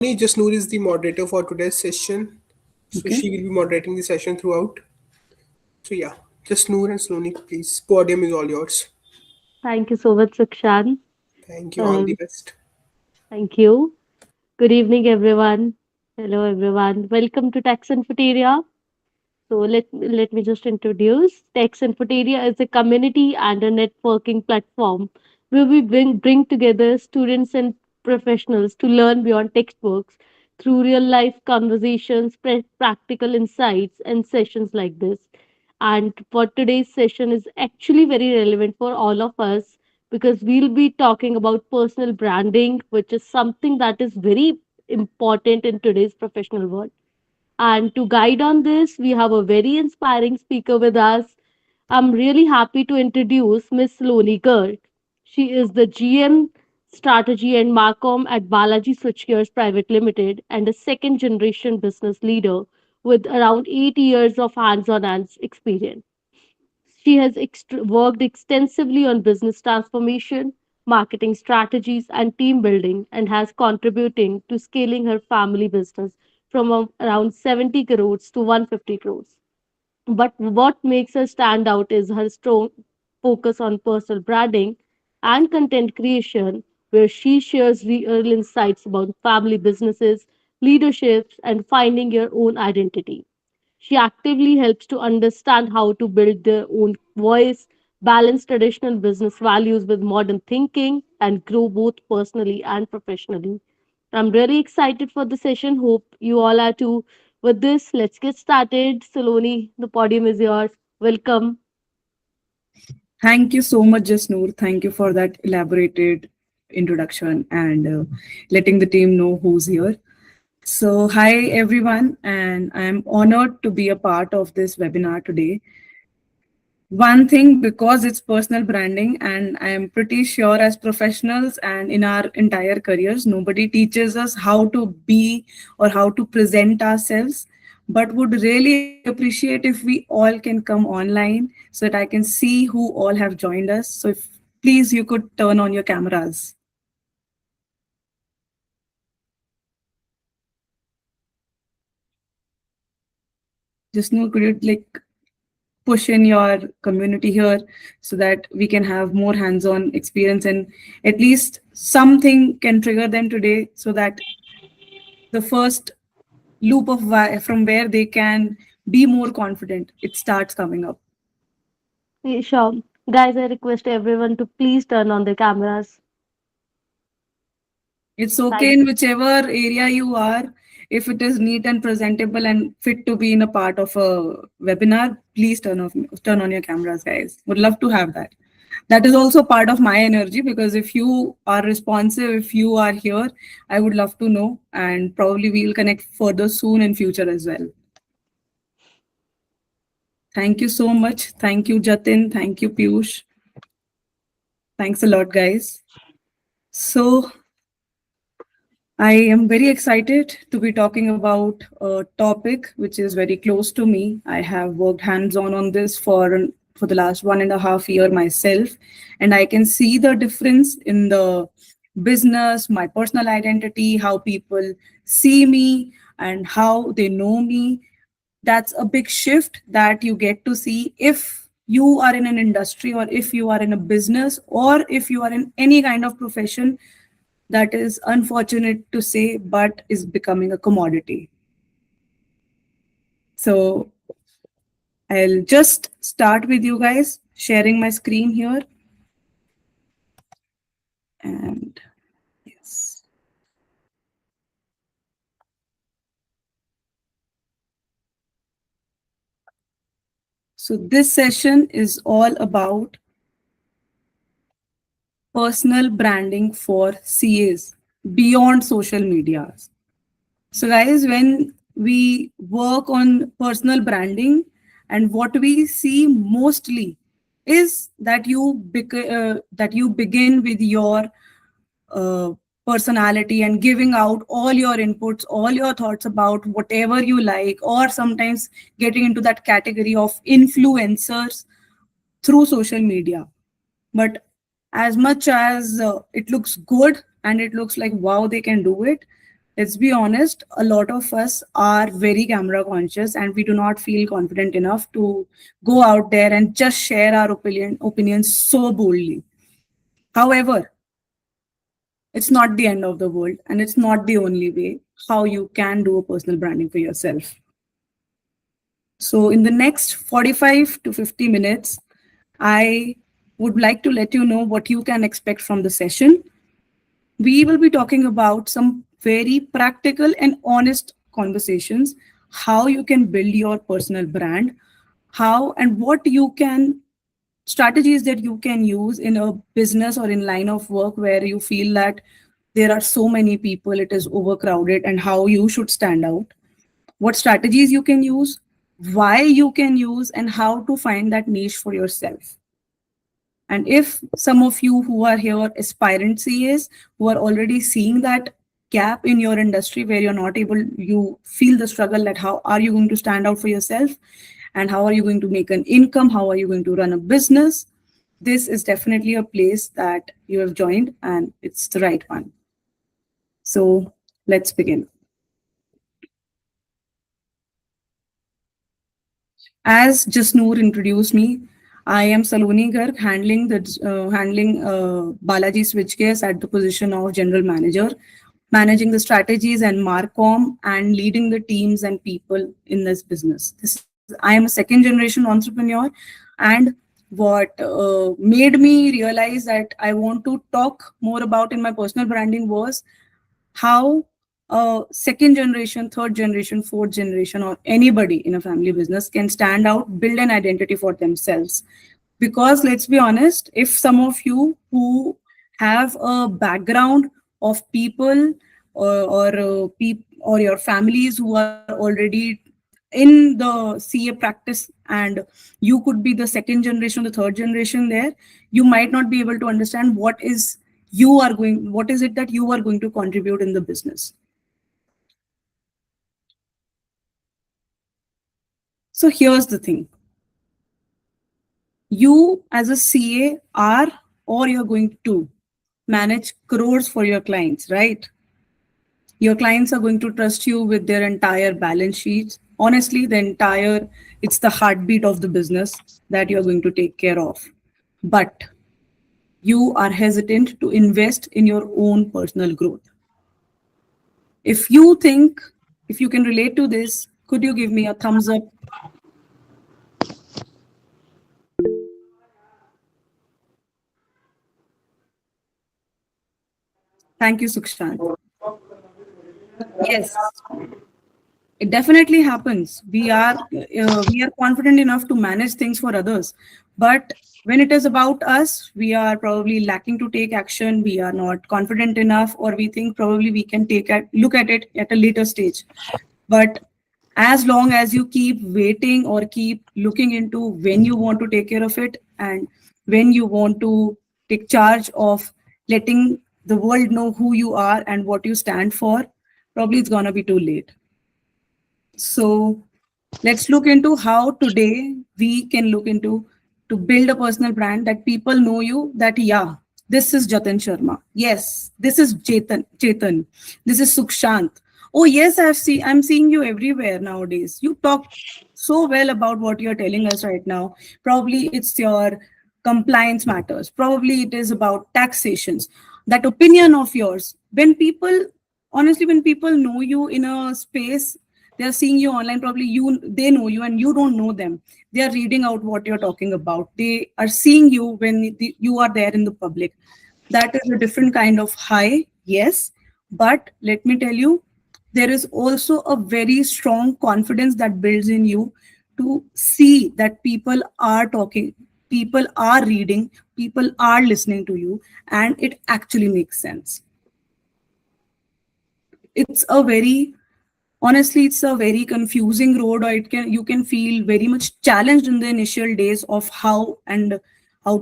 Jasnoor is the moderator for today's session, so Okay. she will be moderating the session throughout. So yeah, Jasnoor and Saloni, please, podium is all yours. Thank you so much, Sukhshant. Thank you, all the Um, best. Thank you. Good evening, everyone. Hello, everyone. Welcome to Tax Infoteria. So let me just introduce. Tax Infoteria is a community and a networking platform where we bring together students and professionals to learn beyond textbooks through real life conversations, practical insights, and sessions like this. And for today's session is actually very relevant for all of us because we'll be talking about personal branding, which is something that is very important in today's professional world. And to guide on this, we have a very inspiring speaker with us. I'm really happy to introduce Miss Saloni Garg. She is the GM Strategy and Marcom at Balaji Switchgears Private Limited and a second generation business leader with around 8 years of hands on experience. She has worked extensively on business transformation, marketing strategies, and team building, and has contributing to scaling her family business from around 70 crores to 150 crores. But what makes her stand out is her strong focus on personal branding and content creation, where she shares real insights about family businesses, leaderships, and finding your own identity. She actively helps to understand how to build their own voice, balance traditional business values with modern thinking, and grow both personally and professionally. I'm really excited for the session. Hope you all are too. With this, let's get started. Saloni, the podium is yours. Welcome. Thank you so much, Jasnoor. Thank you for that elaborated introduction and letting the team know who's here. So, hi everyone, and I'm honored to be a part of this webinar today. One thing, because it's personal branding, and I am pretty sure as professionals and in our entire careers, nobody teaches us how to be or how to present ourselves, but would really appreciate if we all can come online so that I can see who all have joined us. So, if please you could turn on your cameras. Just know, could you like push in your community here so that we can have more hands-on experience and at least something can trigger them today so that the first loop of from where they can be more confident, it starts coming up. Sure. Guys, I request everyone to please turn on their cameras. It's okay Thank in you. whichever area you are. If it is neat and presentable and fit to be in a part of a webinar, please turn on your cameras, guys. Would love to have that. That is also part of my energy because if you are responsive, if you are here, I would love to know, and probably we'll connect further soon in future as well. Thank you so much. Thank you, Jatin. Thank you, Piyush. Thanks a lot, guys. So I am very excited to be talking about a topic which is very close to me. I have worked hands-on this for the last 1.5 year myself, and I can see the difference in the business, my personal identity, how people see me, and how they know me. That's a big shift that you get to see if you are in an industry or if you are in a business or if you are in any kind of profession that is unfortunate to say, but is becoming a commodity. So I'll just start with you guys sharing my screen here. And yes. So this session is all about personal branding for CAs beyond social media. So, guys, when we work on personal branding, and what we see mostly is that that you begin with your uh, personality and giving out all your inputs, all your thoughts about whatever you like, or sometimes getting into that category of influencers through social media. But as much as it looks good and it looks like wow, they can do it, let's be honest, a lot of us are very camera conscious and we do not feel confident enough to go out there and just share our opinions so boldly. However, it's not the end of the world and it's not the only way how you can do a personal branding for yourself. So in the next 45 to 50 minutes, I would like to let you know what you can expect from the session. We will be talking about some very practical and honest conversations, how you can build your personal brand, how and what you can strategies that you can use in a business or in line of work where you feel that there are so many people, it is overcrowded, and how you should stand out, what strategies you can use, why you can use, and how to find that niche for yourself. And if some of you who are here aspirant CAs who are already seeing that gap in your industry where you're not able, you feel the struggle that how are you going to stand out for yourself and how are you going to make an income, how are you going to run a business, this is definitely a place that you have joined and it's the right one. So let's begin. As Jasnoor introduced me, I am Saloni Garg, handling Balaji Switchgears at the position of General Manager, managing the strategies and Marcom and leading the teams and people in this business. I am a second generation entrepreneur, and what made me realize that I want to talk more about in my personal branding was how second generation, third generation, fourth generation, or anybody in a family business can stand out, build an identity for themselves. Because let's be honest, if some of you who have a background of people or your families who are already in the CA practice and you could be the second generation, the third generation there, you might not be able to understand what is it that you are going to contribute in the business. So here's the thing. You as a CA are, or you're going to manage crores for your clients, right? Your clients are going to trust you with their entire balance sheets. Honestly, it's the heartbeat of the business that you're going to take care of. But you are hesitant to invest in your own personal growth. If you can relate to this, could you give me a thumbs up? Thank you, Sukhshant. Yes, it definitely happens. We are confident enough to manage things for others, but when it is about us, we are probably lacking to take action. We are not confident enough, or we think probably we can look at it at a later stage. But as long as you keep waiting or keep looking into when you want to take care of it and when you want to take charge of letting the world know who you are and what you stand for, probably it's gonna be too late. So let's look into how today we can look into to build a personal brand that people know you, that yeah, this is Jatin Sharma. Yes, this is Chetan. This is Sukhshant. Oh yes, I'm seeing you everywhere nowadays. You talk so well about what you're telling us right now. Probably it's your compliance matters. Probably it is about taxations. That opinion of yours. When people know you in a space, they are seeing you online, probably they know you and you don't know them. They are reading out what you're talking about. They are seeing you when you are there in the public. That is a different kind of high, yes. But let me tell you, there is also a very strong confidence that builds in you to see that people are talking, people are reading, people are listening to you, and it actually makes sense. It's a very Honestly, it's a very confusing road, or you can feel very much challenged in the initial days of how to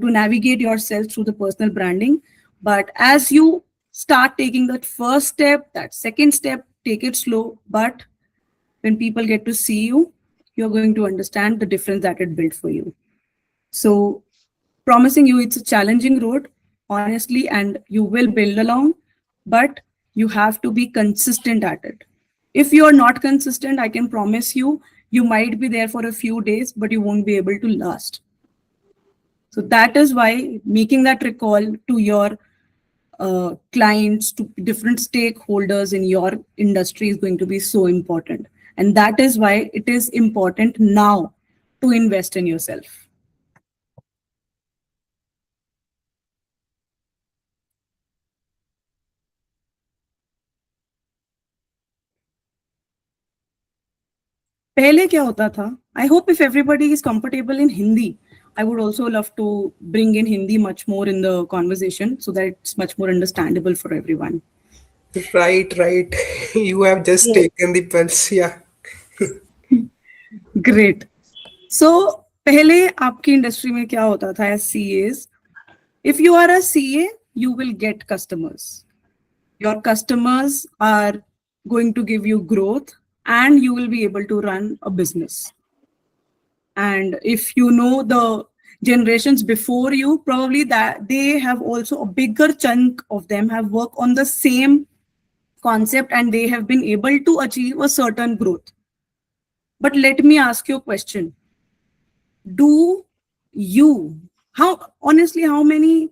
navigate yourself through the personal branding. But as you start taking that first step, that second step, take it slow. But when people get to see you, you're going to understand the difference that it built for you. So promising you it's a challenging road, honestly, and you will build along, but You have to be consistent at it. If you are not consistent, I can promise you, you might be there for a few days, but you won't be able to last. So that is why making that recall to your clients, to different stakeholders in your industry is going to be so important. And that is why it is important now to invest in yourself. पहले क्या होता था? I hope if everybody is comfortable in Hindi, I would also love to bring in Hindi much more in the conversation so that it's much more understandable for everyone. Right, right. You have just Yes. taken the pulse. Yeah. Great. So पहले आपकी industry में क्या होता था as CAs? If you are a CA, you will get customers. Your customers are going to give you growth and you will be able to run a business. And if you know the generations before you, probably that they have also a bigger chunk of them have worked on the same concept and they have been able to achieve a certain growth. But let me ask you a question. Do you, how many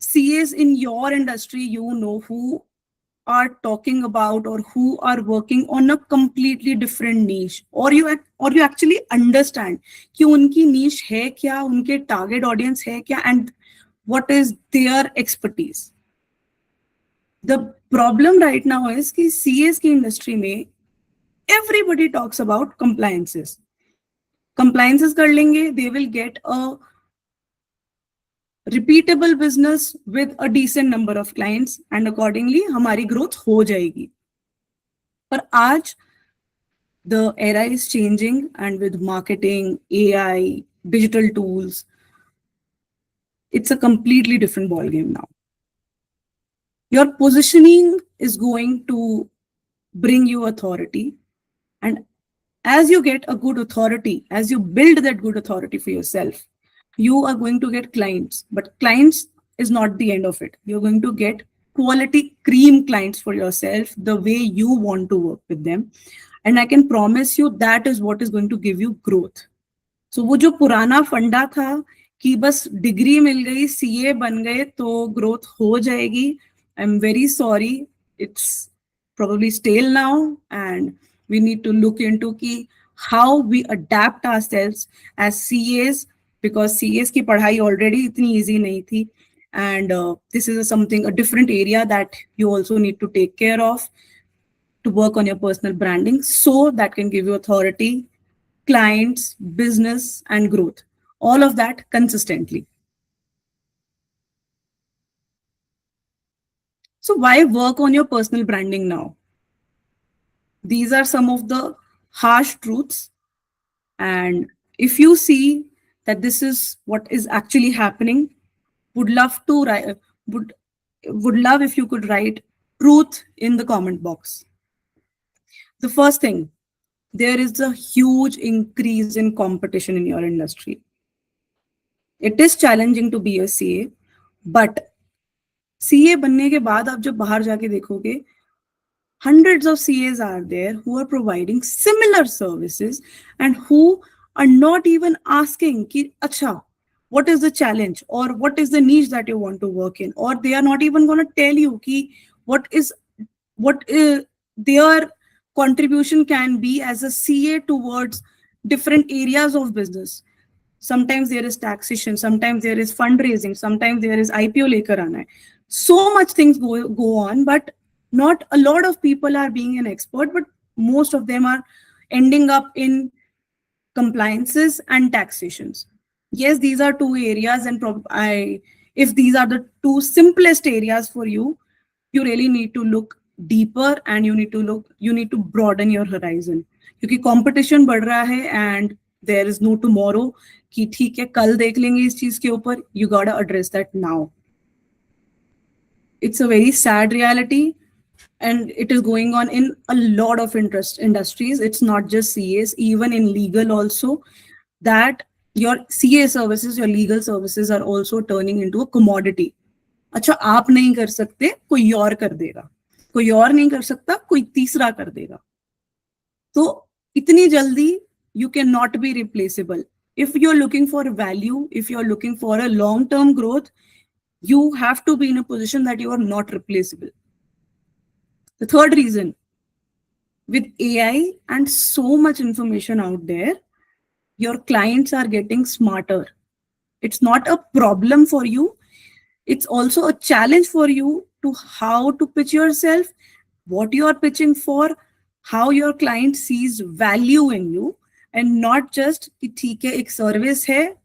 CAs in your industry you know who are talking about or who are working on a completely different niche, or you actually understand कि उनकी niche है क्या, उनके target audience है क्या, and what is their expertise? The problem right now is कि CAs की industry में everybody talks about compliances. Compliances कर लेंगे, they will get a repeatable business with a decent number of clients and accordingly हमारी growth हो जाएगी. पर आज the era is changing and with marketing, AI, digital tools, it's a completely different ballgame now. Your positioning is going to bring you authority, and as you get a good authority, as you build that good authority for yourself, you are going to get clients. But clients is not the end of it. You're going to get quality cream clients for yourself the way you want to work with them. And I can promise you that is what is going to give you growth. So वो जो पुराना फंडा था कि बस degree मिल गई, CA बन गए तो ग्रोथ हो जाएगी, I am very sorry, it's probably stale now, and we need to look into ki how we adapt ourselves as CAs, because CAs की पढ़ाई already इतनी easy नहीं थी, and this is something, a different area that you also need to take care of to work on your personal branding so that can give you authority, clients, business, and growth. All of that consistently. So why work on your personal branding now? These are some of the harsh truths. And if you see that this is what is actually happening, would love to write, would love if you could write truth in the comment box. The first thing, there is a huge increase in competition in your industry. It is challenging to be a CA, but CA बनने के बाद आप जब बाहर जाके देखोगे, hundreds of CAs are there who are providing similar services and who are not even asking ki, acha, what is the challenge or what is the niche that you want to work in, or they are not even going to tell you ki what their contribution can be as a CA towards different areas of business. Sometimes there is taxation, sometimes there is fundraising, sometimes there is IPO lekar aana hai. So much things go on, but not a lot of people are being an expert, but most of them are ending up in compliances and taxations. Yes, these are two areas, and if these are the two simplest areas for you, you really need to look deeper and you need to broaden your horizon. क्योंकि competition बढ़ रहा है and there is no tomorrow कि ठीक है कल देख लेंगे इस चीज के ऊपर. You gotta address that now. It's a very sad reality, and it is going on in a lot of industries. It's not just CAs, even in legal also, that your CA services, your legal services are also turning into a commodity. अच्छा आप नहीं कर सकते, कोई और कर देगा. कोई और नहीं कर सकता, कोई तीसरा कर देगा. तो इतनी जल्दी you cannot be replaceable. If you're looking for value, if you're looking for a long-term growth, you have to be in a position that you are not replaceable. The third reason, with AI and so much information out there, your clients are getting smarter. It's not a problem for you. It's also a challenge for you to how to pitch yourself, what you are pitching for, how your client sees value in you, and not just कि ठीक है एक service है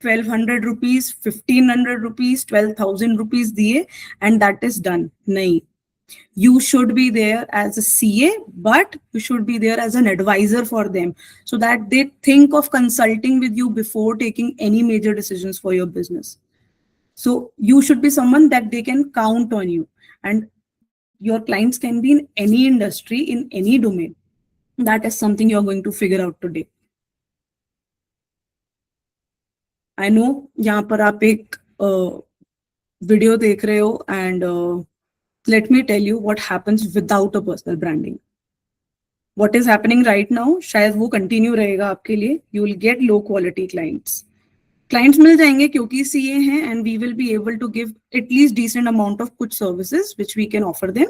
1200 rupees, 1500 rupees, 12,000 rupees दिए and that is done. नहीं. You should be there as a CA, but you should be there as an advisor for them so that they think of consulting with you before taking any major decisions for your business. So you should be someone that they can count on you, and your clients can be in any industry, in any domain. That is something you're going to figure out today. I know यहाँ पर आप एक video देख रहे हो, and let me tell you what happens without a personal branding. What is happening right now, शायद वो continue रहेगा आपके लिए. You will get low quality clients. Clients मिल जाएंगे क्योंकि CA हैं, and we will be able to give at least decent amount of कुछ services which we can offer them.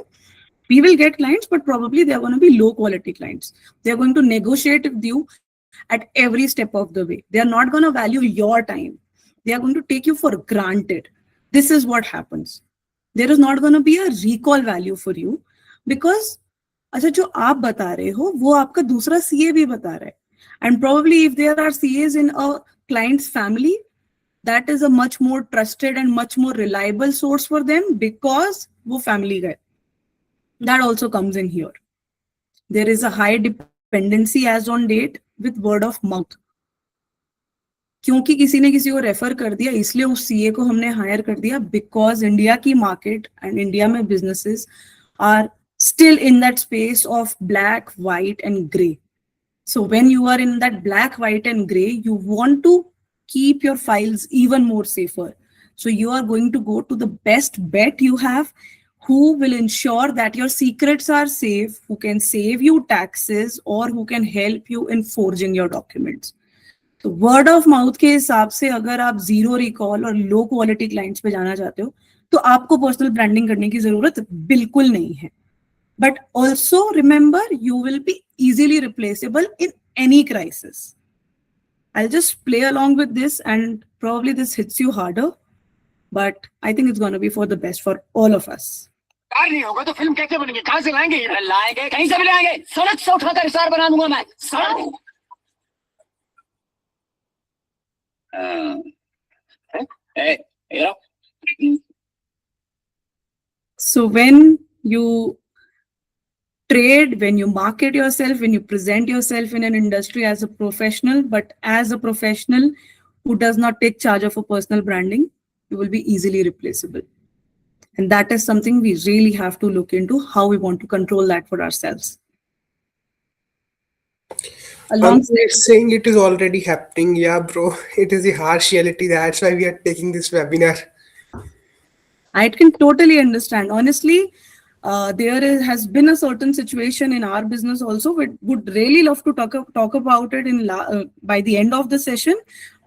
We will get clients, but probably they are going to be low quality clients. They are going to negotiate with you at every step of the way. They are not going to value your time. They are going to take you for granted. This is what happens. There is not going to be a recall value for you because अच्छा जो आप बता रहे हो वो आपका दूसरा CA भी बता रहा है. And probably if there are CAs in a client's family, that is a much more trusted and much more reliable source for them because वो family guy. That also comes in here. There is a high dependency as on date with word of mouth. क्योंकि किसी ने किसी को refer कर दिया इसलिए उस CA को हमने हायर कर दिया because इंडिया की मार्केट एंड इंडिया में businesses are still in that space of black, white and gray. So when you are in that black, white and gray, you want to keep your files even more safer. So you are going to go to the best bet you have, who will ensure that your secrets are safe, who can save you taxes or who can help you in forging your documents. तो word of mouth के हिसाब से अगर आप zero recall और low quality clients पे जाना चाहते हो तो आपको पर्सनल ब्रांडिंग करने की जरूरत बिल्कुल नहीं है. But also remember, you will be easily replaceable in any crisis. I'll just play along with this and probably this hits you harder, but I think it's going to be for the best for all of us. नहीं होगा तो film कैसे बनेगी? कहां से लाएंगे? लाएंगे कहीं से भी लाएंगे. सड़क से उठाकर स्टार बना दूंगा मैं. सड़क. So when you trade, when you market yourself, when you present yourself in an industry as a professional, but as a professional who does not take charge of a personal branding, you will be easily replaceable. And that is something we really have to look into, how we want to control that for ourselves. I'm saying it is already happening. Yeah, bro. It is a harsh reality. That's why we are taking this webinar. I can totally understand. Honestly, has been a certain situation in our business also. We would really love to talk about it by the end of the session.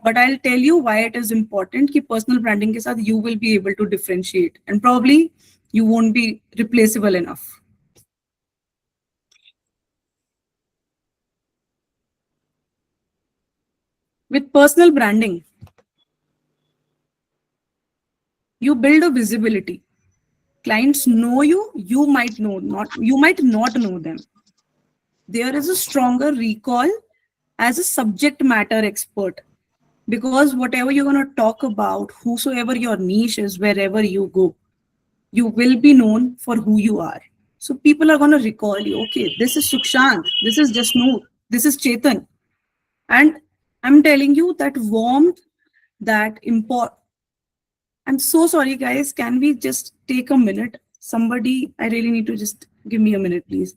But I'll tell you why it is important कि personal branding के साथ you will be able to differentiate and probably you won't be replaceable enough. With personal branding, you build a visibility. Clients know you, you might not know them. There is a stronger recall as a subject matter expert because whatever you're going to talk about, whosoever your niche is, wherever you go, you will be known for who you are. So people are going to recall you. Okay, this is Sukhshant, this is Jasnoor, this is Chetan. And I'm telling you that warmth, that import. I'm so sorry, guys. Can we just take a minute? Somebody, I really need to just give me a minute, please.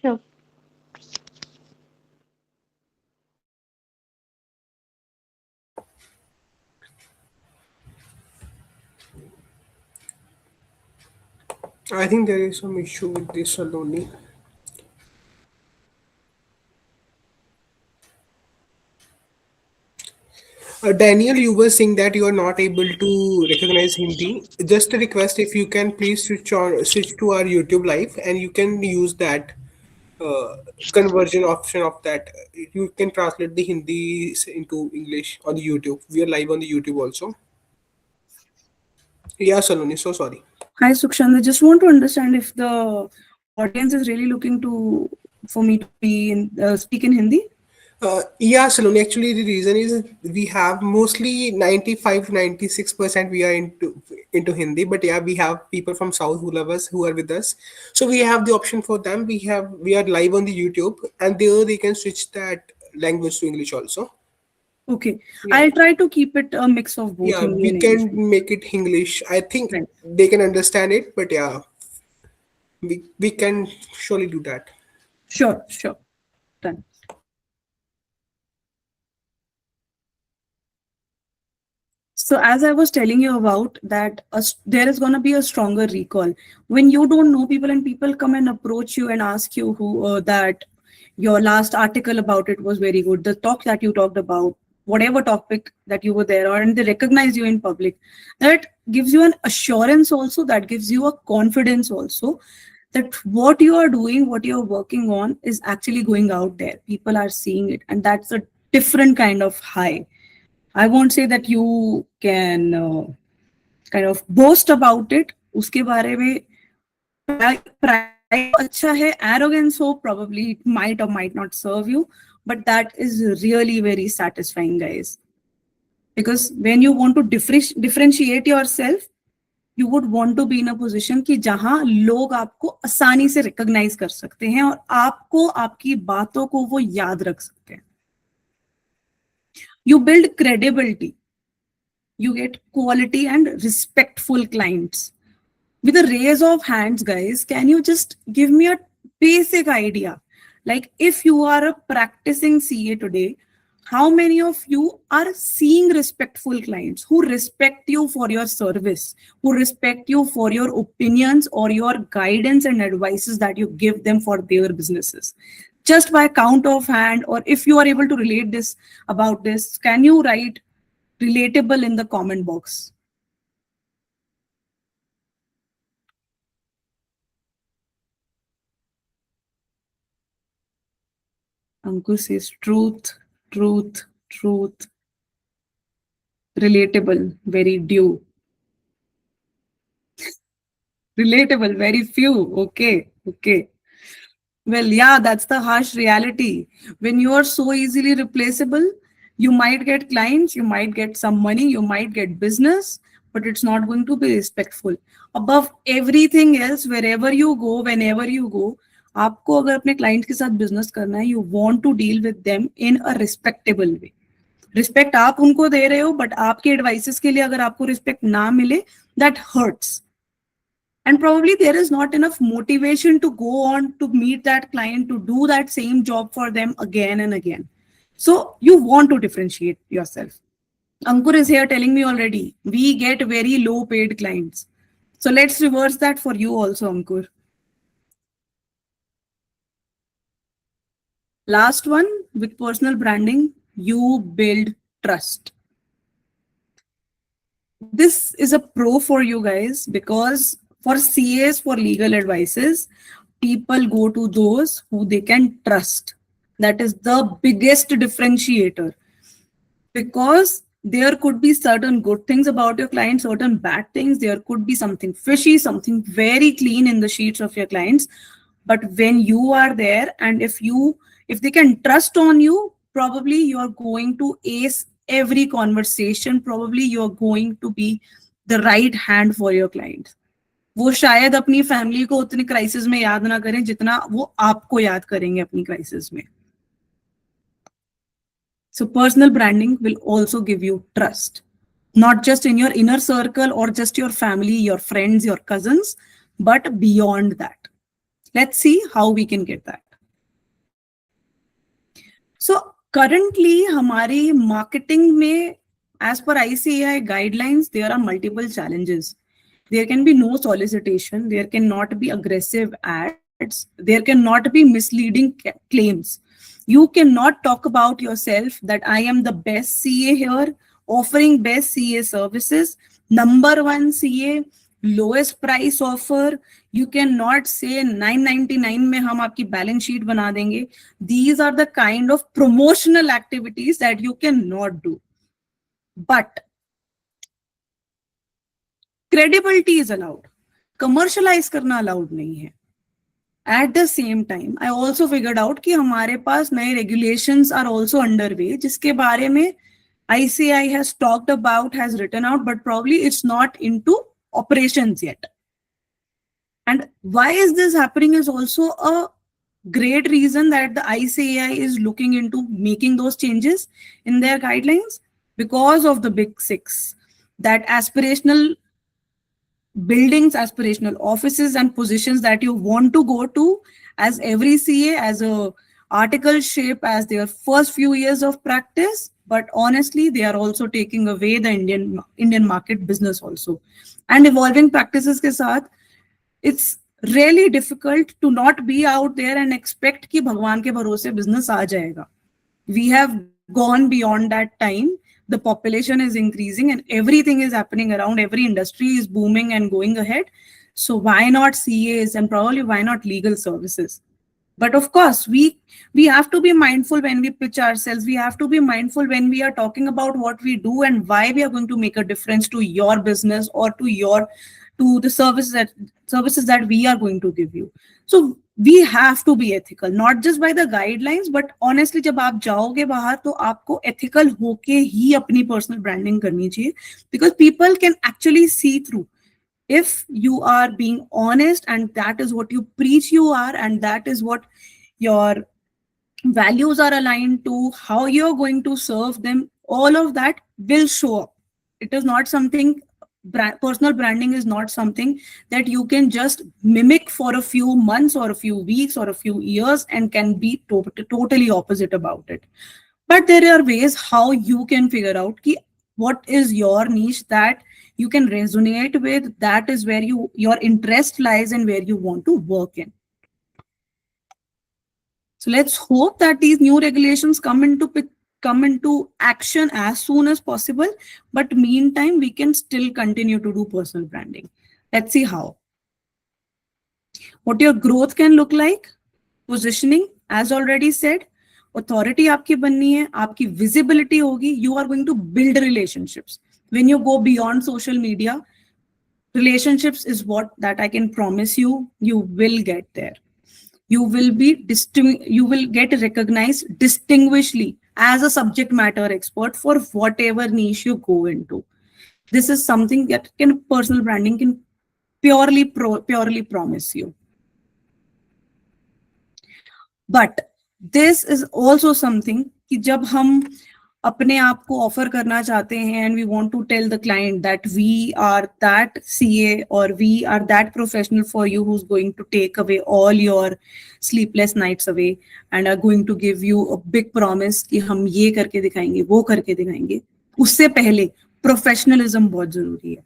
Sure. I think there is some issue with this Saloni. Daniel, you were saying that you are not able to recognize Hindi. Just a request, if you can please switch to our YouTube live, and you can use that uh, conversion option of that. You can translate the Hindi into English on the YouTube. We are live on the YouTube also. Yeah, Saloni, so sorry. Hi, Sukhshant. I just want to understand if the audience is really looking to for me to be in speak in Hindi. Yeah, Saloni, actually the reason is we have mostly 95 to 96% we are into Hindi, but yeah, we have people from South who love us, who are with us. So we have the option for them. We are live on the YouTube, and there they can switch that language to English also. Okay, Yeah. I'll try to keep it a mix of both Yeah, Hindi we and English. can make it English. I think Right. they can understand it, but yeah, we can surely do that. Sure, sure. Done. So as I was telling you about that, there is going to be a stronger recall when you don't know people and people come and approach you and ask you who that your last article about it was very good. The talk that you talked about, whatever topic that you were there on, and they recognize you in public, that gives you an assurance also. That gives you a confidence also that what you are doing, what you are working on, is actually going out there. People are seeing it, and that's a different kind of high. I won't say that you can kind of boast about it. उसके बारे में pride अच्छा है, arrogance हो probably it might or might not serve you, but that is really very satisfying, guys. Because when you want to differentiate yourself, you would want to be in a position कि जहां लोग आपको आसानी से recognize कर सकते हैं और आपको आपकी बातों को वो याद रख सकते हैं. You build credibility. You get quality and respectful clients. With a raise of hands, guys, can you just give me a basic idea? Like, if you are a practicing CA today, how many of you are seeing respectful clients who respect you for your service, who respect you for your opinions or your guidance and advices that you give them for their businesses? Just by count of hand, or if you are able to relate this about this, can you write relatable in the comment box? Ankur says truth, truth, truth. Relatable, very due. Relatable, very few. Okay, okay. Well, yeah, that's the harsh reality. When you are so easily replaceable, you might get clients, you might get some money, you might get business, but it's not going to be respectful. Above everything else, wherever you go, whenever you go, आपको अगर अपने client के साथ business करना है, you want to deal with them in a respectable way. Respect आप उनको दे रहे हो, बट आपके एडवाइसेस के लिए अगर आपको रिस्पेक्ट ना मिले, that hurts. And probably there is not enough motivation to go on to meet that client, to do that same job for them again and again. So you want to differentiate yourself. Ankur is here telling me already, we get very low paid clients. So let's reverse that for you also, Ankur. Last one, with personal branding, you build trust. This is a pro for you guys, because for CAs, for legal advices, people go to those who they can trust. That is the biggest differentiator, because there could be certain good things about your client, certain bad things. There could be something fishy, something very clean in the sheets of your clients. But when you are there, and if they can trust on you, probably you are going to ace every conversation. Probably you are going to be the right hand for your clients. वो शायद अपनी family को उतनी crisis में याद ना करें जितना वो आपको याद करेंगे अपनी क्राइसिस में. So personal branding will also give you trust, not just in your inner circle or just your family, your friends, your cousins, but beyond that. Let's see how we can get that. So currently, हमारी marketing में, as per ICAI guidelines, there are multiple challenges. There can be no solicitation. There cannot be aggressive ads. There cannot be misleading claims. You cannot talk about yourself that I am the best CA here, offering best CA services, number one CA, lowest price offer. You cannot say 999 में हम आपकी balance sheet बना देंगे. These are the kind of promotional activities that you cannot do. But credibility is allowed. Commercialize करना allowed नहीं है. At the same time, I also figured out कि हमारे पास नए regulations are also underway, जिसके बारे में ICI has talked about, has written out, but probably it's not into operations yet. And why is this happening is also a great reason that the ICAI is looking into making those changes in their guidelines because of the big six, that aspirational buildings, aspirational offices and positions that you want to go to as every CA, as a article shape as their first few years of practice. But honestly, they are also taking away the Indian market business also. And evolving practices ke saath, it's really difficult to not be out there and expect कि भगवान के भरोसे business आ जाएगा. We have gone beyond that time. The population is increasing and everything is happening around. Every industry is booming and going ahead. So why not CAs, and probably why not legal services? But of course, we have to be mindful when we pitch ourselves. We have to be mindful when we are talking about what we do and why we are going to make a difference to your business or to the services that we are going to give you. So we have to be ethical, not just by the guidelines, but honestly, जब आप जाओगे बाहर तो आपको ethical होके ही अपनी personal branding करनी चाहिए, because people can actually see through. If you are being honest and that is what you preach you are, and that is what your values are aligned to, how you're going to serve them, all of that will show up. It is not something, personal branding is not something that you can just mimic for a few months or a few weeks or a few years and can be totally opposite about it. But there are ways how you can figure out what is your niche that you can resonate with, that is where your interest lies and where you want to work in. So let's hope that these new regulations come into action as soon as possible. But meantime, we can still continue to do personal branding. Let's see how. What your growth can look like. Positioning, as already said. Authority आपकी बननी है, आपकी visibility होगी. You are going to build relationships. When you go beyond social media, relationships is what that I can promise you, you will get there. You will get recognized distinguishedly as a subject matter expert for whatever niche you go into. This is something that personal branding can purely promise you. But this is also something कि जब हम अपने आप को offer करना चाहते हैं and we want to tell the client that we are that CA or we are that professional for you who's going to take away all your sleepless nights away and are going to give you a big promise कि हम ये करके दिखाएंगे, वो करके दिखाएंगे, उससे पहले professionalism बहुत जरूरी है.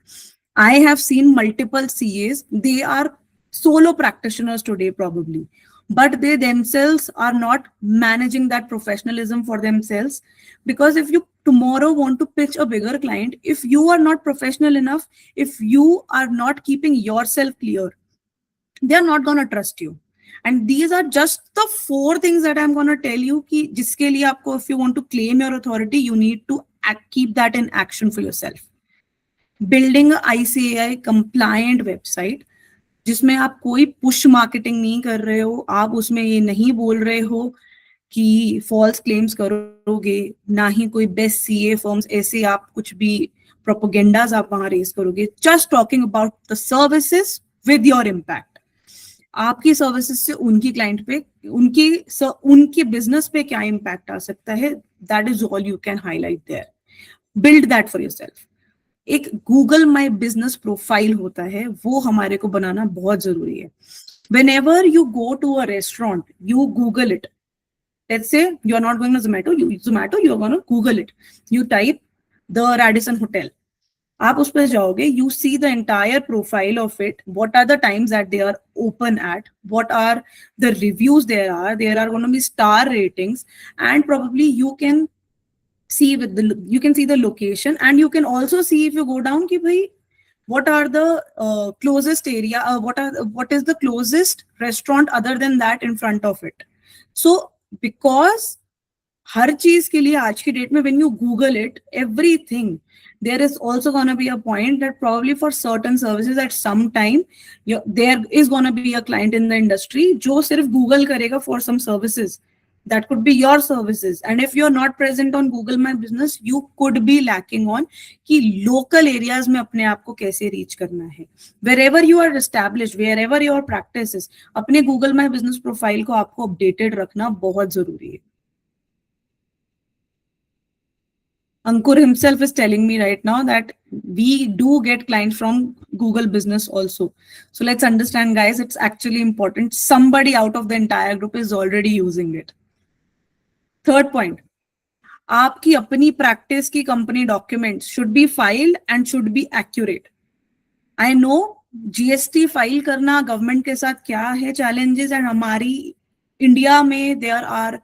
I have seen multiple CAs, they are solo practitioners today probably, but they themselves are not managing that professionalism for themselves. Because if you tomorrow want to pitch a bigger client, if you are not professional enough, if you are not keeping yourself clear, they are not going to trust you. And these are just the 4 things that I'm going to tell you कि जिसके लिए आपको, if you want to claim your authority, you need to keep that in action for yourself. Building a ICAI compliant website, जिसमें आप कोई push marketing नहीं कर रहे हो, आप उसमें ये नहीं बोल रहे हो कि फॉल्स क्लेम्स करोगे, ना ही कोई बेस्ट सीए फर्म्स ऐसे आप कुछ भी प्रोपेगेंडास आप वहां रेज करोगे. Just talking about the services with your impact. आपकी सर्विसेज से उनकी क्लाइंट पे, उनके बिजनेस पे क्या इम्पैक्ट आ सकता है, that is all you can highlight there. Build that for yourself. एक गूगल माई बिजनेस प्रोफाइल होता है, वो हमारे को बनाना बहुत जरूरी है. Whenever you go to a restaurant, you Google it. Let's say you are not going to Zomato, you are going to Google it. You type the Radisson Hotel. आप उस पर जाओगे, you see the entire profile of it, what are the times that they are open at, what are the reviews there are gonna be star ratings, and probably you can see you can see the location, and you can also see if you go down ki bhai what are the closest area, what is the closest restaurant other than that in front of it. So because हर चीज के लिए आज की date में when you google it everything, there is also going to be a point that probably for certain services at some time there is going to be a client in the industry जो सिर्फ google करेगा for some services. That could be your services, and if you're not present on google my business, you could be lacking on कि local areas में अपने आप को कैसे reach करना है. Wherever you are established, wherever your practice is, अपने google my business profile को आपको updated रखना बहुत जरूरी है. Ankur himself is telling me right now that we do get clients from Google Business also. So let's understand, guys, it's actually important. Somebody out of the entire group is already using it. Third point, आपकी अपनी practice की company documents should be filed and should be accurate. I know GST file करना government के साथ क्या है challenges, and हमारी India में there are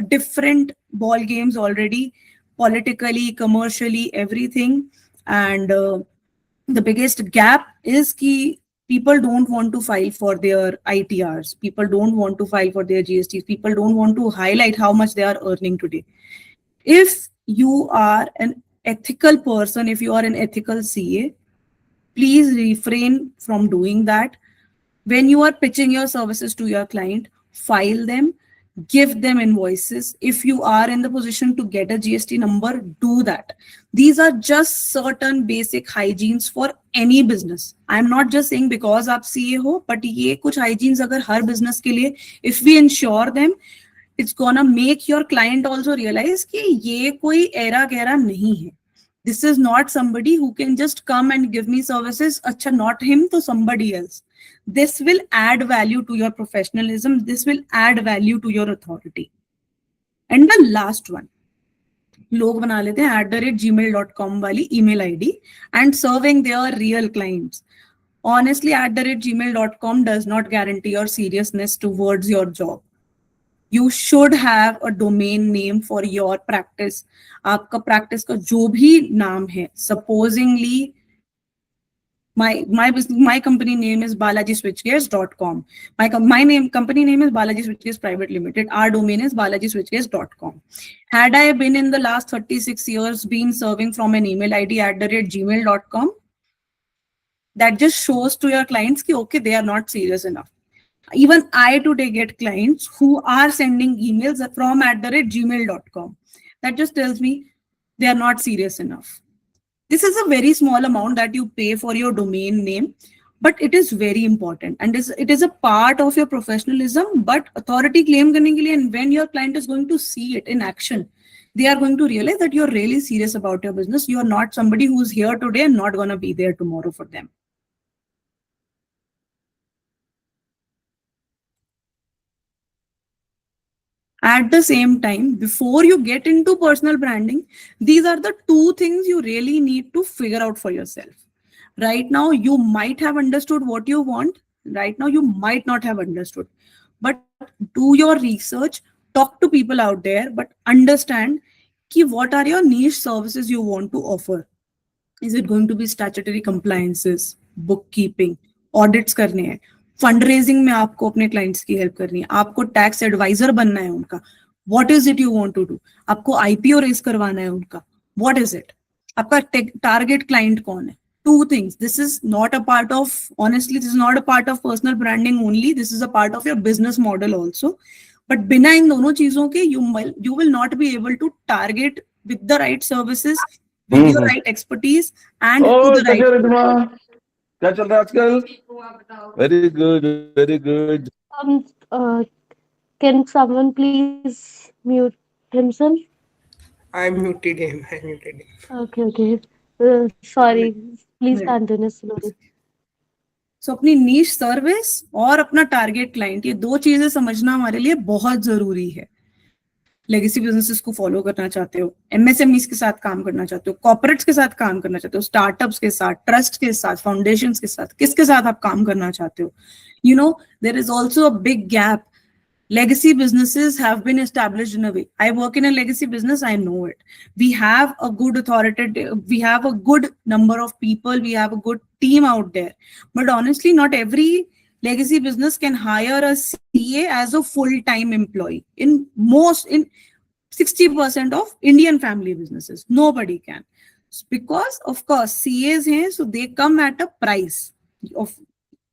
different ball games already, politically, commercially, everything. And the biggest gap is कि people don't want to file for their ITRs. People don't want to file for their GSTs. People don't want to highlight how much they are earning today. If you are an ethical person, if you are an ethical CA, please refrain from doing that. When you are pitching your services to your client, file them, give them invoices. If you are in the position to get a GST number, do that. These are just certain basic hygienes for any business. I'm not just saying because आप CA हो, but ये कुछ hygienes अगर हर business के लिए, if we ensure them, it's gonna make your client also realize कि ये कोई ऐरा गैरा नहीं है. This is not somebody who can just come and give me services. Acha, not him, to somebody else. This will add value to your professionalism. This will add value to your authority. And the last one, लोग बना लेते हैं @gmail.com वाली email ID and serving their real clients. Honestly, @gmail.com does not guarantee your seriousness towards your job. You should have a domain name for your practice. आपका practice का जो भी नाम है, supposingly my company name is balajiswitchgears.com. My company name is Balaji Switchgears Private Limited. Our domain is balajiswitchgears.com. Had I been in the last 36 years been serving from an email ID @gmail.com, that just shows to your clients कि okay, they are not serious enough. Even I today get clients who are sending emails from @gmail.com. That just tells me they are not serious enough. This is a very small amount that you pay for your domain name, but it is very important, and it is a part of your professionalism. But authority claim करने के लिए, and when your client is going to see it in action, they are going to realize that you're really serious about your business. You are not somebody who's here today and not going to be there tomorrow for them. At the same time, before you get into personal branding, these are the two things you really need to figure out for yourself. Right now, you might have understood what you want. Right now, you might not have understood. But do your research, talk to people out there, but understand what are your niche services you want to offer. Is it going to be statutory compliances, bookkeeping, audits करने हैं, fundraising में आपको अपने clients की help करनी है, आपको tax advisor बनना है उनका, what is it you want to do, आपको IPO raise करवाना है उनका, what is it, आपका target client कौन है. Two things. This is not a part of, honestly, this is not a part of personal branding only. This is a part of your business model also. But बिना इन दोनों चीजों के you will not be able to target with the right services, with your right expertise, and to the right. क्या चल रहा है आजकल? Very good, very good. Can someone please mute himself? I muted him. Okay. Sorry. Please continue slowly. So अपनी niche service और अपना target client, ये दो चीजें समझना हमारे लिए बहुत जरूरी है. लेगेसी बिजनेसेस को फॉलो करना चाहते हो, एमएसएमईज के साथ काम करना चाहते हो, कॉर्पोरेट्स के साथ काम करना चाहते हो, स्टार्टअप्स के साथ, ट्रस्ट के साथ, फाउंडेशंस के साथ, किसके साथ आप काम करना चाहते हो, you know there is also a big gap. Legacy businesses have been established in a way. I work in a legacy business, I know it. We have a good authoritative, we have a good number of people, we have a good team out there. But honestly, not every legacy business can hire a CA as a full-time employee. In 60% of Indian family businesses, nobody can. Because of course CAs hain, so they come at a price of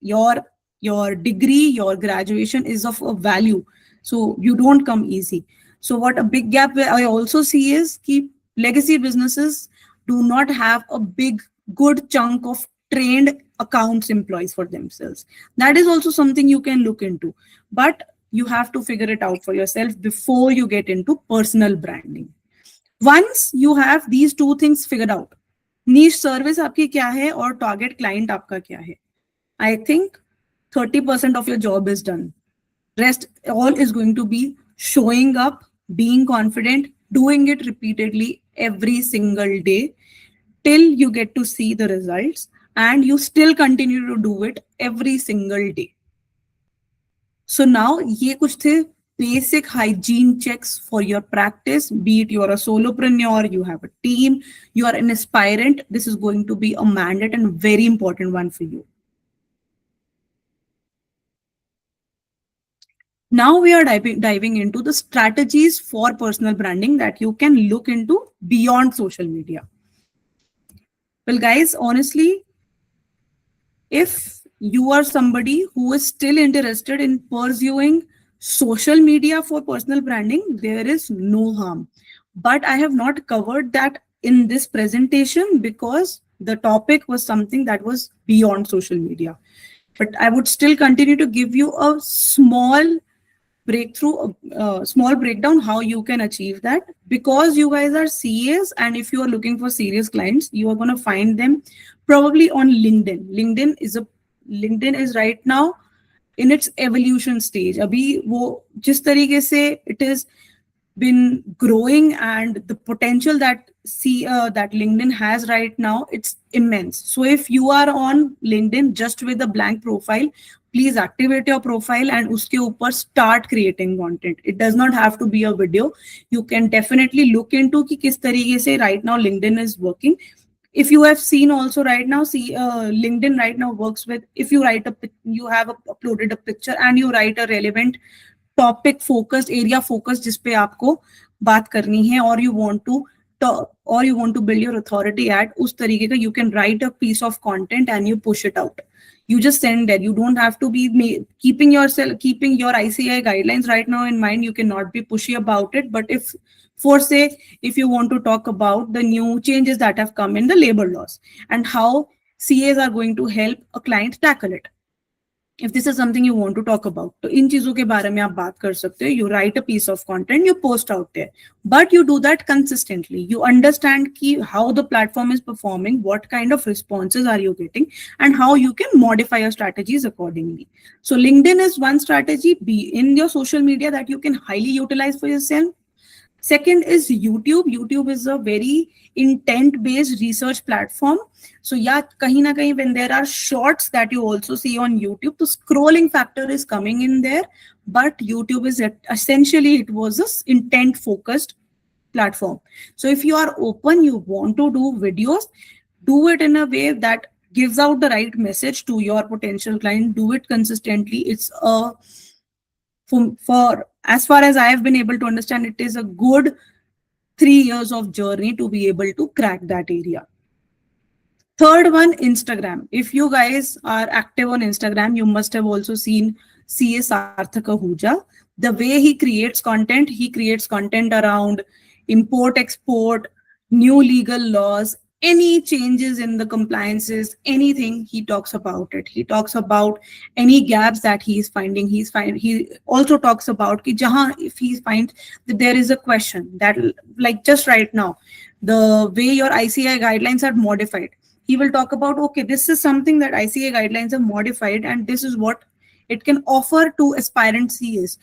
your degree, your graduation is of a value, so you don't come easy. So what a big gap I also see is ki legacy businesses do not have a big good chunk of trained accounts employees for themselves. That is also something you can look into, but you have to figure it out for yourself before you get into personal branding. Once you have these two things figured out, niche service आपकी क्या है और target client आपका क्या है, I think 30% of your job is done. Rest all is going to be showing up, being confident, doing it repeatedly every single day till you get to see the results, and you still continue to do it every single day. So now ye kuch the basic hygiene checks for your practice, be it you're a solopreneur, you have a team, you are an aspirant. This is going to be a mandate and very important one for you. Now we are diving into the strategies for personal branding that you can look into beyond social media. Well, guys, honestly, if you are somebody who is still interested in pursuing social media for personal branding, there is no harm. But I have not covered that in this presentation because the topic was something that was beyond social media. But I would still continue to give you a small breakdown how you can achieve that, because you guys are CAs, and if you are looking for serious clients, you are going to find them probably on LinkedIn. LinkedIn is right now in its evolution stage. Abhi wo jis tarike se it is been growing, and the potential that that LinkedIn has right now, it's immense. So if you are on LinkedIn just with a blank profile, please activate your profile and uske upar start creating content. It does not have to be a video. You can definitely look into ki kis tarike se right now LinkedIn is working. If you have seen also right now, see LinkedIn right now works with, if you uploaded a picture and you write a relevant topic focused, area focused जिस पे आपको बात करनी है, or you want to build your authority at, उस तरीके का you can write a piece of content and you push it out. You just send that. You don't have to be keeping your ICAI guidelines right now in mind. You cannot be pushy about it. But if you want to talk about the new changes that have come in the labor laws and how CAs are going to help a client tackle it, if this is something you want to talk about, तो इन चीजों के बारे में आप बात कर सकते हो. You write a piece of content, you post out there, but you do that consistently. You understand how the platform is performing, what kind of responses are you getting, and how you can modify your strategies accordingly. So LinkedIn is one strategy in your social media that you can highly utilize for yourself. Second is YouTube. YouTube is a very intent-based research platform. So yeah, kahin na kahin when there are shorts that you also see on YouTube, the scrolling factor is coming in there. But YouTube is essentially, it was a intent-focused platform. So if you are open, you want to do videos, do it in a way that gives out the right message to your potential client. Do it consistently. It's for as far as I have been able to understand, it is a good 3 years of journey to be able to crack that area. Third one, Instagram. If you guys are active on Instagram, you must have also seen CA Sarthak Ahuja. The way he creates content around import, export, new legal laws, any changes in the compliances, anything, he talks about it. He talks about any gaps that he is finding. He also talks about ki jahan, if he finds that there is a question that, like just right now, the way your ICAI guidelines are modified, he will talk about, okay, this is something that ICAI guidelines are modified and this is what it can offer to aspirant CAs.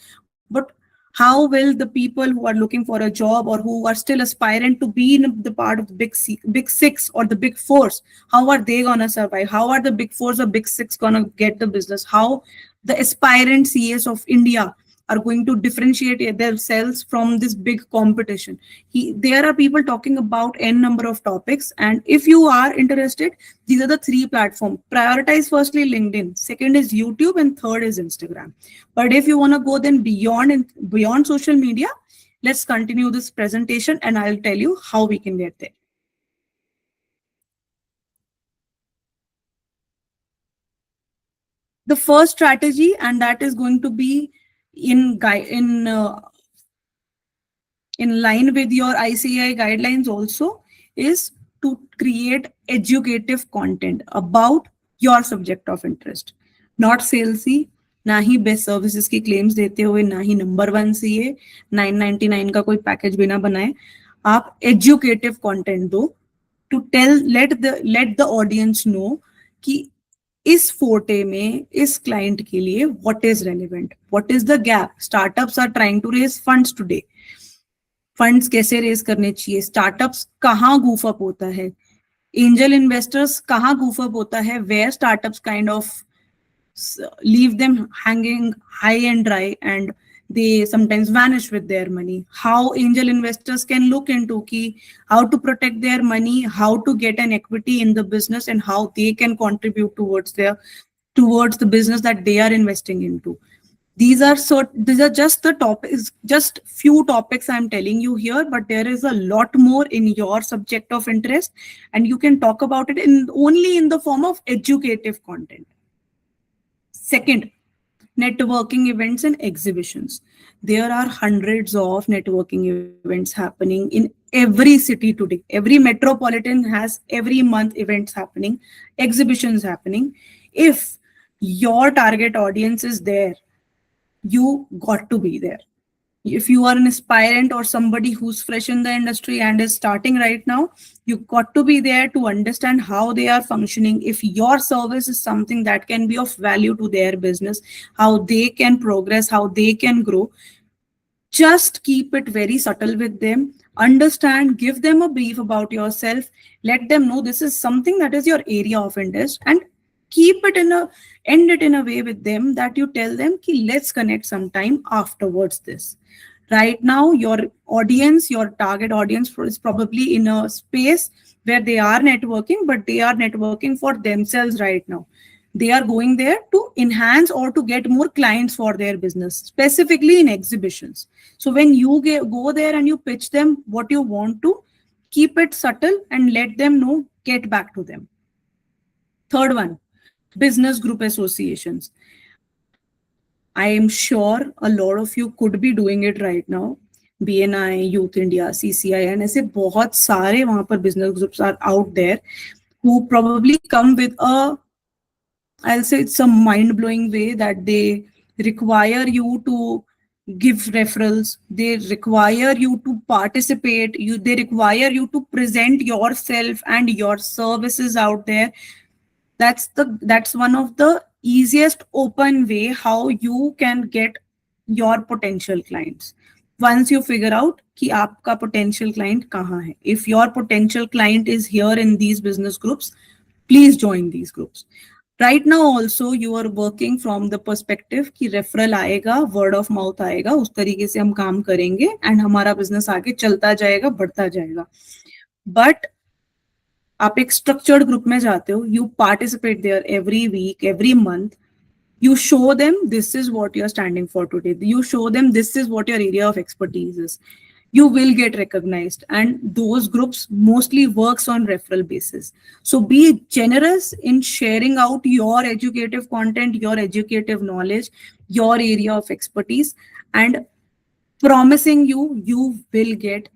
But How will the people who are looking for a job or who are still aspirant to be in the part of the big six or the big fours, how are they gonna survive? How are the big fours or big six gonna get the business? How the aspirant CAs of India are going to differentiate themselves from this big competition? There are people talking about n number of topics, and if you are interested, these are the three platforms. Prioritize firstly LinkedIn, second is YouTube, and third is Instagram. But if you want to go then beyond and beyond social media, let's continue this presentation and I'll tell you how we can get there. The first strategy, and that is going to be in line with your ICAI guidelines also, is to create educative content about your subject of interest. Not salesy, ना ही best services की claims देते हुए, ना ही number 1 CA 999 का कोई package बिना बनाए. आप एजुकेटिव कंटेंट दो to tell let the audience know कि इस फोटे में इस क्लाइंट के लिए what is relevant, what is the gap. Startups are trying to raise funds today. Funds कैसे रेज करने चाहिए, स्टार्टअप्स कहाँ गूफ अप होता है, एंजल इन्वेस्टर्स कहाँ गूफ अप होता है, where startups kind of leave them hanging high and dry and they sometimes vanish with their money. How angel investors can look into how to protect their money, how to get an equity in the business, and how they can contribute towards the business that they are investing into. These are just the topics, just few topics I'm telling you here, but there is a lot more in your subject of interest, and you can talk about it only in the form of educative content. Second, networking events and exhibitions. There are hundreds of networking events happening in every city today. Every metropolitan has every month events happening, exhibitions happening. If your target audience is there, you got to be there. If you are an aspirant or somebody who's fresh in the industry and is starting right now, you got to be there to understand how they are functioning. If your service is something that can be of value to their business, how they can progress, how they can grow, just keep it very subtle with them. Understand, give them a brief about yourself, let them know this is something that is your area of interest, and end it in a way with them that you tell them let's connect sometime afterwards this. Right now, your audience, your target audience is probably in a space where they are networking, but they are networking for themselves right now. They are going there to enhance or to get more clients for their business, specifically in exhibitions. So when you go there and you pitch them what you want to, keep it subtle and let them know, get back to them. Third one, business group associations. I am sure a lot of you could be doing it right now. BNI, Youth India, CCI, and ऐसे बहुत सारे वहाँ पर business groups are out there who probably come with I'll say it's a mind-blowing way that they require you to give referrals, they require you to participate, they require you to present yourself and your services out there. That's one of the easiest open way how you can get your potential clients. Once you figure out कि आपका potential client कहाँ है. If your potential client is here in these business groups, please join these groups. Right now also you are working from the perspective कि referral आएगा, word of mouth आएगा, उस तरीके से हम काम करेंगे and हमारा business आगे चलता जाएगा, बढ़ता जाएगा. But आप एक structured group में जाते हो, you participate there every week, every month. You show them this is what you're standing for today. You show them this is what your area of expertise is. You will get recognized, and those groups mostly works on referral basis. So be generous in sharing out your educative content, your educative knowledge, your area of expertise, and promising you will get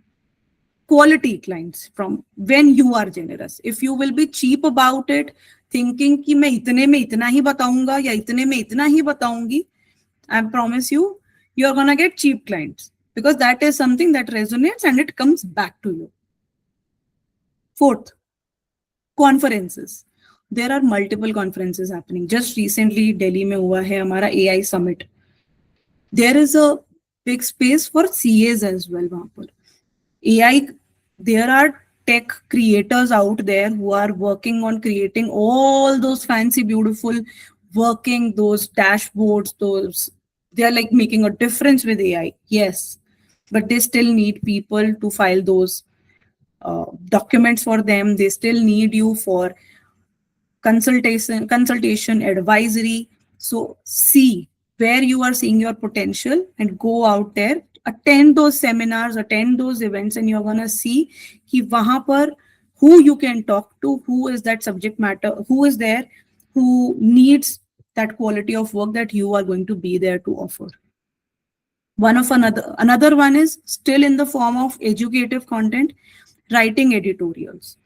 quality clients from when you are generous. If you will be cheap about it, thinking कि मैं इतने में इतना ही बताऊंगा या इतने में इतना ही बताऊंगी, I promise you, you're gonna get cheap clients because that is something that resonates and it comes back to you. Fourth, conferences. There are multiple conferences happening. Just recently, Delhi में हुआ है हमारा AI summit. There is a big space for CAs as well वहाँ पर. AI, there are tech creators out there who are working on creating all those fancy, beautiful, working those dashboards, those they are like making a difference with AI. Yes, but they still need people to file those documents for them. They still need you for consultation, advisory. So see where you are seeing your potential and go out there, attend those seminars, attend those events, and you're gonna see कि वहां पर who you can talk to, who is that subject matter, who is there, who needs that quality of work that you are going to be there to offer. One of another one is still in the form of educative content, writing editorials.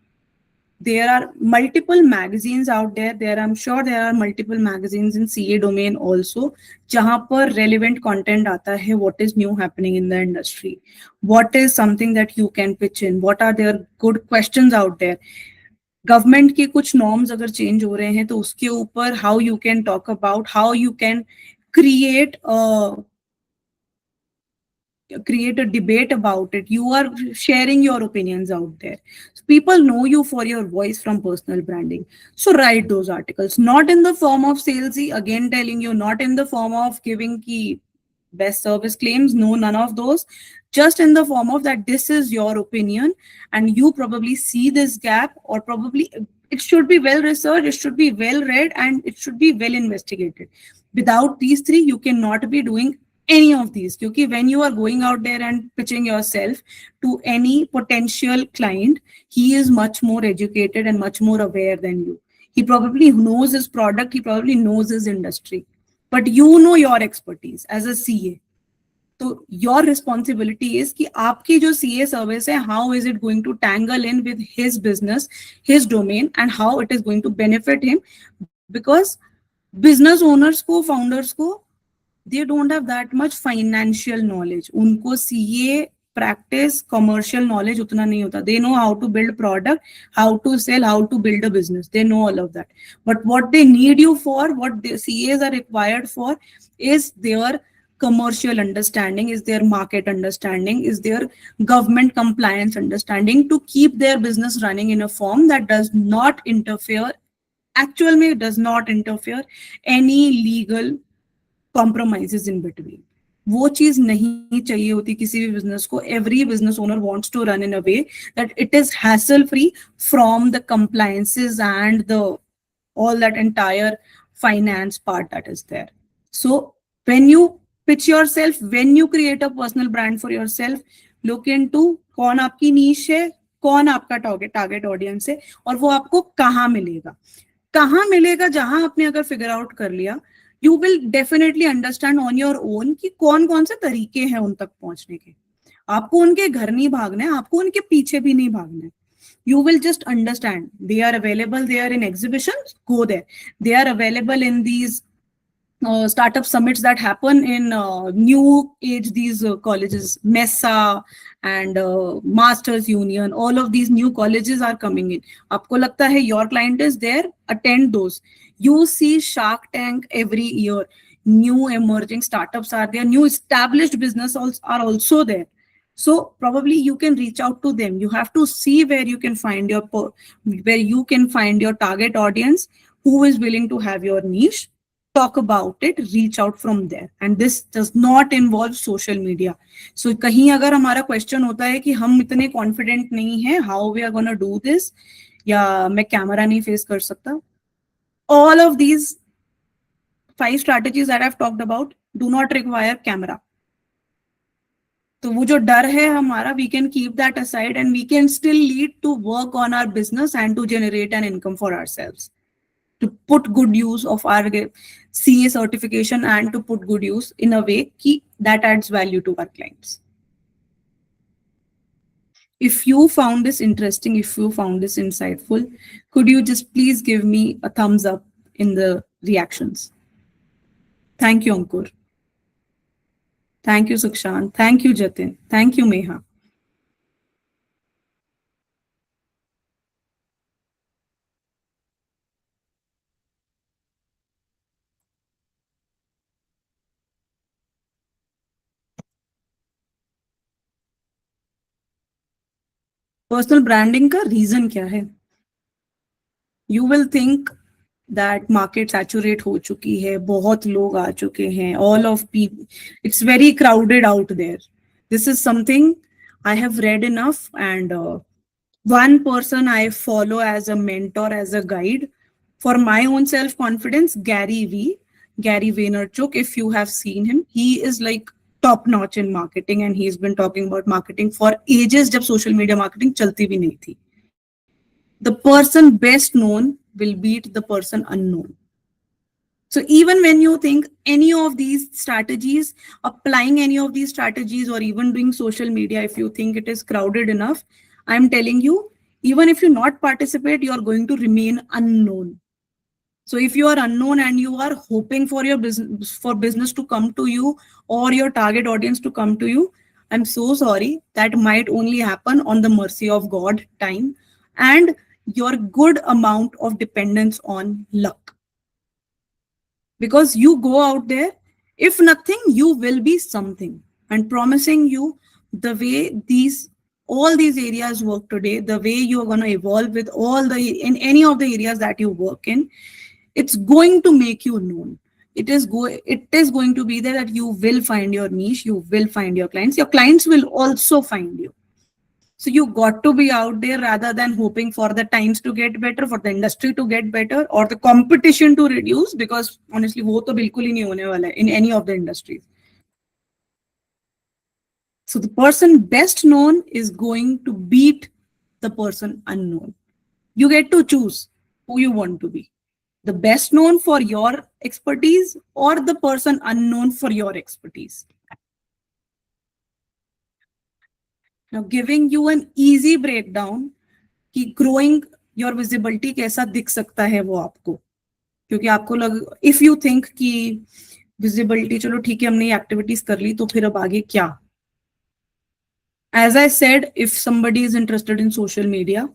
There are multiple magazines out there. I'm sure there are multiple magazines in CA domain also जहां पर relevant content आता है, what is new happening in the industry, what is something that you can pitch in, what are there good questions out there. Government के कुछ norms अगर change हो रहे हैं तो उसके ऊपर how you can talk about, how you can create a create a debate about it. You are sharing your opinions out there. So people know you for your voice from personal branding. So write those articles, not in the form of salesy, again telling you, not in the form of giving key best service claims. No, none of those. Just in the form of that this is your opinion and you probably see this gap, or probably it should be well researched, it should be well read, and it should be well investigated. Without these three, you cannot be doing any of these. Because when you are going out there and pitching yourself to any potential client, he is much more educated and much more aware than you. He probably knows his product, he probably knows his industry, but you know your expertise as a CA. So your responsibility is कि आपकी जो CA service है, how is it going to tangle in with his business, his domain, and how it is going to benefit him. Because business owners को, founders को, they don't have that much financial knowledge. उनको CA practice commercial knowledge उतना नहीं होता. They know how to build product, how to sell, how to build a business. They know all of that. But what they need you for, what the CAs are required for, is their commercial understanding, is their market understanding, is their government compliance understanding, to keep their business running in a form that does not interfere, actually does not interfere any legal compromises in between. वो चीज नहीं चाहिए होती किसी भी business को. Every business owner wants to run in a way that it is hassle free from the compliances and the all that entire finance part that is there. So when you pitch yourself, when you create a personal brand for yourself, look into कौन आपकी नीश है, कौन आपका target audience है, और वो आपको कहाँ मिलेगा. कहाँ मिलेगा, जहां आपने अगर फिगर आउट कर लिया, you will definitely understand on your own कि कौन कौन से तरीके हैं उन तक पहुंचने के. आपको उनके घर नहीं भागना है, आपको उनके पीछे भी नहीं भागना है. You will just understand they are available, they are in exhibitions, go there. They are available in these startup summits that happen in new age, these colleges, Mehra and Masters Union, all of these new colleges are coming in. Aapko lagta hai your client is there, attend those. You see Shark Tank every year. New emerging startups are there, new established business are also there. So probably you can reach out to them. You have to see where you can find your target audience, who is willing to have your niche. Talk about it, reach out from there. And this does not involve social media. So कहीं अगर हमारा question होता है कि हम इतने confident नहीं हैं, how we are going to do this, या मैं camera नहीं face कर सकता, all of these 5 strategies that I've talked about do not require camera. तो वो जो डर है हमारा, we can keep that aside and we can still lead to work on our business and to generate an income for ourselves, to put good use of our CA certification and to put good use in a way that adds value to our clients. If you found this interesting, if you found this insightful, could you just please give me a thumbs up in the reactions? Thank you, Ankur. Thank you, Sukhshant. Thank you, Jatin. Thank you, Mehra. Personal branding का reason क्या है? You will think that market saturate हो चुकी है, बहुत लोग आ चुके हैं, all of people, it's very crowded out there. This is something I have read enough, and one person I follow as a mentor, as a guide for my own self confidence, Gary Vaynerchuk. If you have seen him, he is like top notch in marketing, and he's been talking about marketing for ages जब social media marketing चलती भी नहीं थी. The person best known will beat the person unknown. So even when you think any of these strategies, applying any of these strategies, or even doing social media, if you think it is crowded enough, I'm telling you, even if you not participate, you are going to remain unknown. So if you are unknown and you are hoping for your business to come to you, or your target audience to come to you, I'm so sorry. That might only happen on the mercy of God time and your good amount of dependence on luck. Because you go out there, if nothing, you will be something. And promising you, the way all these areas work today, the way you are going to evolve with in any of the areas that you work in, it's going to make you known. It is going to be there that you will find your niche, you will find your clients will also find you. So you got to be out there rather than hoping for the times to get better, for the industry to get better, or the competition to reduce, because honestly, वो तो बिल्कुल ही नहीं होने वाला है in any of the industries. So the person best known is going to beat the person unknown. You get to choose who you want to be. The best known for your expertise, or the person unknown for your expertise. Now giving you an easy breakdown कि growing your visibility कैसा दिख सकता है वो आपको, क्योंकि आपको if you think कि visibility चलो ठीक है हमने एक्टिविटीज कर ली तो फिर अब आगे क्या. As I said, if somebody is interested in social media,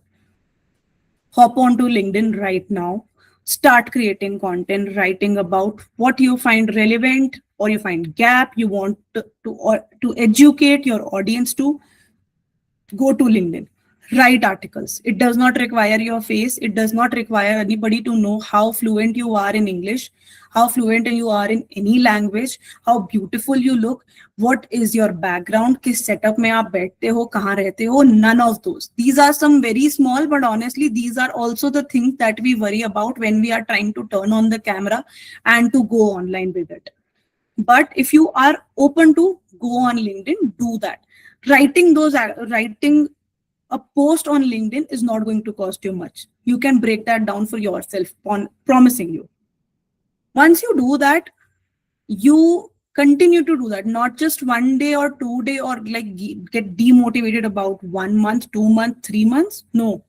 hop onto LinkedIn right now, start creating content, writing about what you find relevant or you find gap, you want to educate your audience to. Go to LinkedIn, write articles. It does not require your face. It does not require anybody to know how fluent you are in English, how fluent you are in any language, how beautiful you look, what is your background, किस setup में आप बैठते हो, कहाँ रहते हो, none of those. These are some very small, but honestly, these are also the things that we worry about when we are trying to turn on the camera and to go online with it. But if you are open to go on LinkedIn, do that. Writing a post on LinkedIn is not going to cost you much. You can break that down for yourself, promising you. Once you do that, you continue to do that, not just 1 day or 2 day, or like get demotivated about 1 month, 2 months, 3 months. No,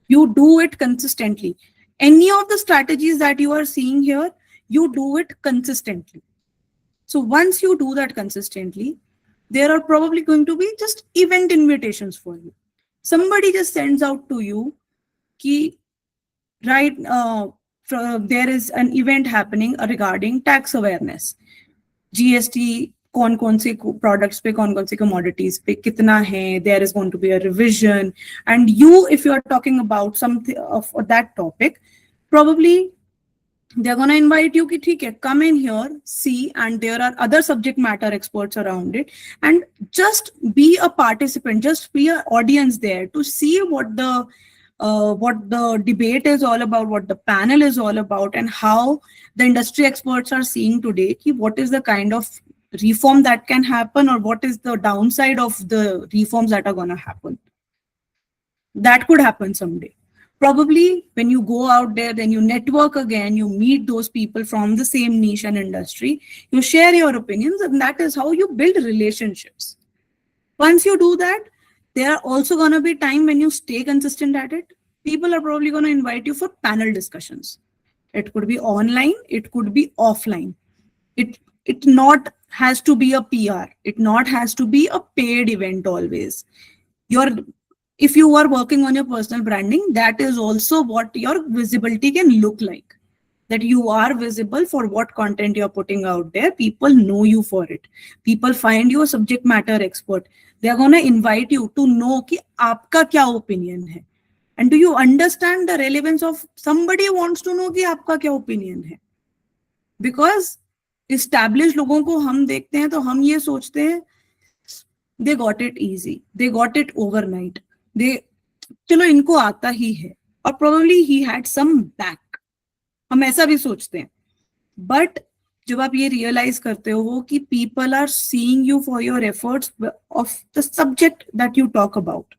you do it consistently. Any of the strategies that you are seeing here, you do it consistently. So once you do that consistently, there are probably going to be just event invitations for you. Somebody just sends out to you ki, right, there is an event happening regarding tax awareness. GST, कौन से products पे, कौन से commodities पे कितना है, there is going to be a revision. And you, if you are talking about something of that topic, probably they're going to invite you ki theek hai, come in here, see, and there are other subject matter experts around it, and just be a participant, just be an audience there to see what the debate is all about, what the panel is all about, and how the industry experts are seeing today ki what is the kind of reform that can happen, or what is the downside of the reforms that are going to happen. That could happen someday. Probably when you go out there, then you network again, you meet those people from the same niche and industry, you share your opinions, and that is how you build relationships. Once you do that, there are also going to be time when you stay consistent at it. People are probably going to invite you for panel discussions. It could be online, it could be offline. It not has to be a PR. It not has to be a paid event always. If you are working on your personal branding, that is also what your visibility can look like. that you are visible for what content you're putting out there. People know you for it. People find you a subject matter expert. They're going to invite you to know कि आपका क्या opinion है. And do you understand the relevance of somebody wants to know कि आपका क्या opinion है? Because established लोगों को हम देखते हैं तो हम ये सोचते हैं they got it easy, they got it overnight, they चलो इनको आता ही है, और probably he had some back. हम ऐसा भी सोचते हैं. बट जब आप ये रियलाइज करते हो कि people are seeing you for your efforts of the subject that you talk about,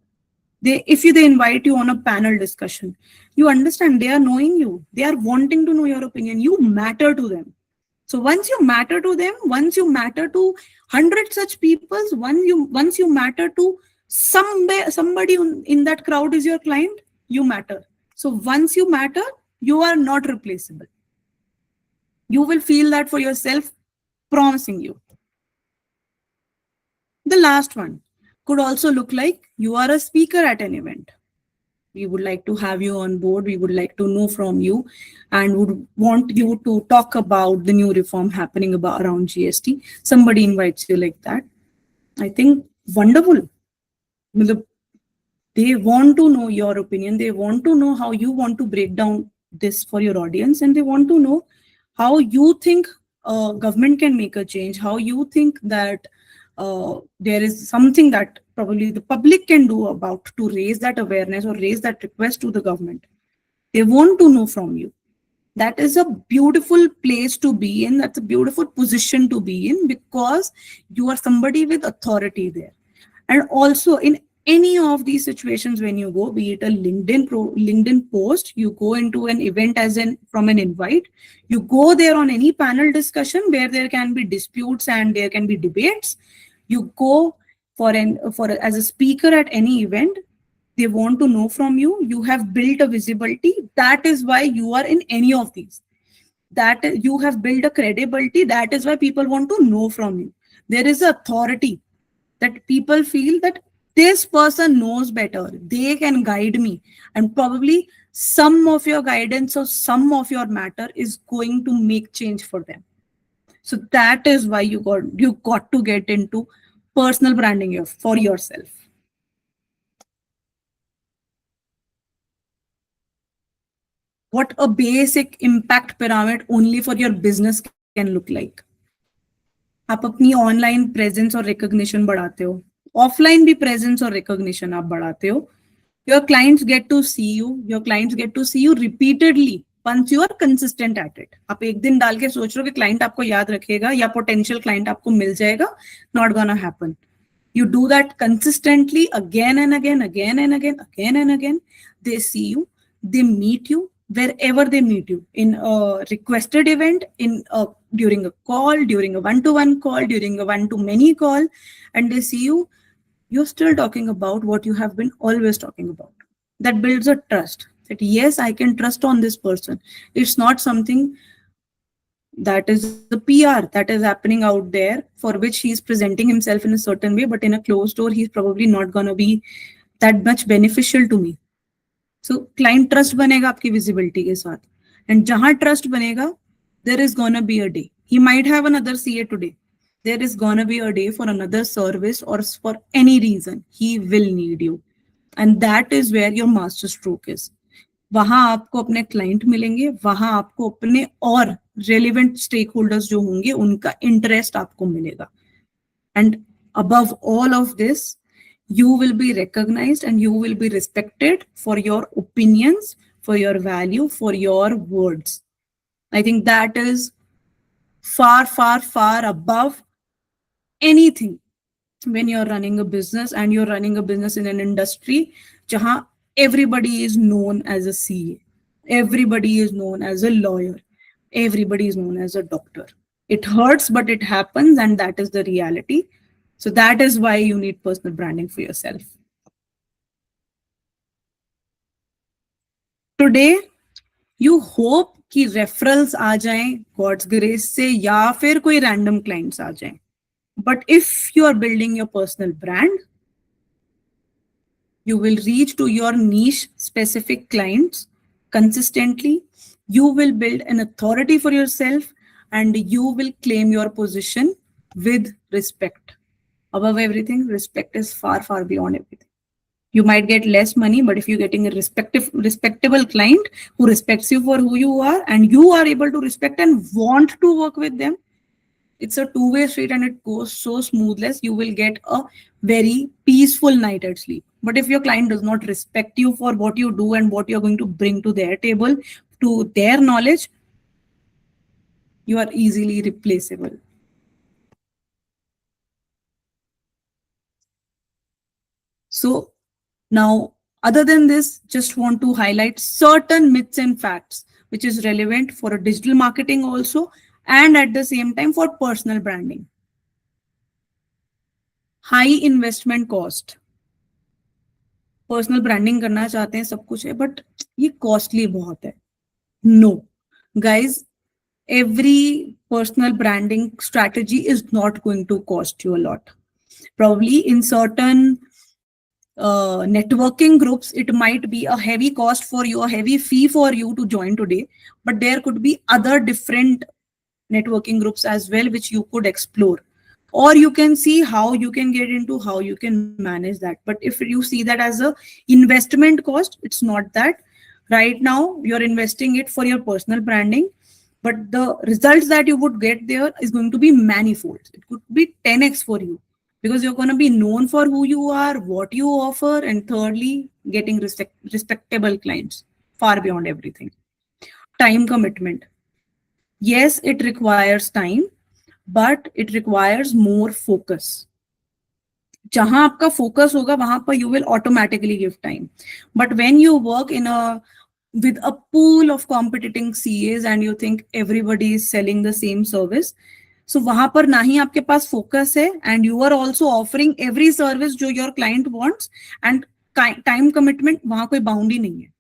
if they invite you on a panel discussion, you understand they are knowing you, they are wanting to know your opinion, you matter to them. So once you matter to them, once you matter to 100 such people, once you matter to somebody in that crowd is your client, you matter. So once you matter, you are not replaceable. You will feel that for yourself, promising you. The last one could also look like you are a speaker at an event. We would like to have you on board. We would like to know from you and would want you to talk about the new reform happening around GST. Somebody invites you like that. I think wonderful. They want to know your opinion. They want to know how you want to break down this for your audience, and they want to know how you think government can make a change, how you think that there is something that probably the public can do about to raise that awareness or raise that request to the government. They want to know from you. That is a beautiful place to be in. That's a beautiful position to be in, because you are somebody with authority there. And also in any of these situations, when you go, be it a LinkedIn post, you go into an event from an invite, you go there on any panel discussion where there can be disputes and there can be debates, you go as a speaker at any event, they want to know from you. You have built a visibility. That is why you are in any of these. That you have built a credibility. That is why people want to know from you. There is authority that people feel that this person knows better. They can guide me. And probably some of your guidance or some of your matter is going to make change for them. So that is why you got to get into personal branding for yourself. What a basic impact pyramid only for your business can look like. आप अपनी online presence और recognition बढ़ाते हो, offline भी presence और recognition आप बढ़ाते हो. Your clients get to see you. Your clients get to see you repeatedly once you are consistent at it. आप एक दिन डाल के सोच रहे हो कि क्लाइंट आपको याद रखेगा या पोटेंशियल क्लाइंट आपको मिल जाएगा, not gonna happen. You do that consistently again and again, again and again, again and again. They see you, they meet you wherever they meet you, in a requested event, during a call, during a one-to-one call, during a one-to-many call, and they see you, you're still talking about what you have been always talking about. That builds a trust that yes, I can trust on this person. It's not something that is the PR that is happening out there for which he's presenting himself in a certain way, but in a closed door, he's probably not going to be that much beneficial to me. So client trust banega aapki visibility ke saath. And jahan trust banega, there is going to be a day. He might have another CA today. There is going to be a day for another service or for any reason. He will need you. And that is where your master stroke is. वहां आपको अपने client मिलेंगे, वहां आपको अपने और relevant stake holders जो होंगे उनका इंटरेस्ट आपको मिलेगा. And above all of this, you will be recognized and you will be respected for your opinions, for your value, for your words. I think that is far, far, far above anything when you're running a business, and you're running a business in an industry jahan everybody is known as a CA, everybody is known as a lawyer, everybody is known as a doctor. It hurts, but it happens, and that is the reality. So that is why you need personal branding for yourself. Today, you hope कि referrals आ जाएं God's grace से, या फिर कोई random clients आ जाएं. But if you are building your personal brand, you will reach to your niche specific clients consistently. You will build an authority for yourself and you will claim your position with respect. Above everything, respect is far, far beyond everything. You might get less money, but if you're getting a respectable client who respects you for who you are and you are able to respect and want to work with them, it's a two-way street and it goes so smoothless. You will get a very peaceful night at sleep. But if your client does not respect you for what you do and what you're going to bring to their table, to their knowledge, you are easily replaceable. So now, other than this, just want to highlight certain myths and facts which is relevant for a digital marketing also, and at the same time for personal branding. High investment cost. Personal branding करना चाहते हैं, सब कुछ है, but ये costly बहुत है. No guys, every personal branding strategy is not going to cost you a lot. Probably in certain networking groups, it might be a heavy cost for you, a heavy fee for you to join today, but there could be other different networking groups as well, which you could explore. Or you can see how you can get into, how you can manage that. But if you see that as a investment cost, it's not that. Right now, you're investing it for your personal branding, but the results that you would get there is going to be manifold. It could be 10x for you because you're going to be known for who you are, what you offer, and thirdly, getting respectable clients far beyond everything. Time commitment. Yes, it requires time, but it requires more focus. जहां आपका focus होगा वहां पर you will automatically give time. But when you work in a with a pool of competing CAs and you think everybody is selling the same service, so वहां पर ना ही आपके पास focus है and you are also offering every service जो your client wants, and time commitment वहां कोई bound ही नहीं है,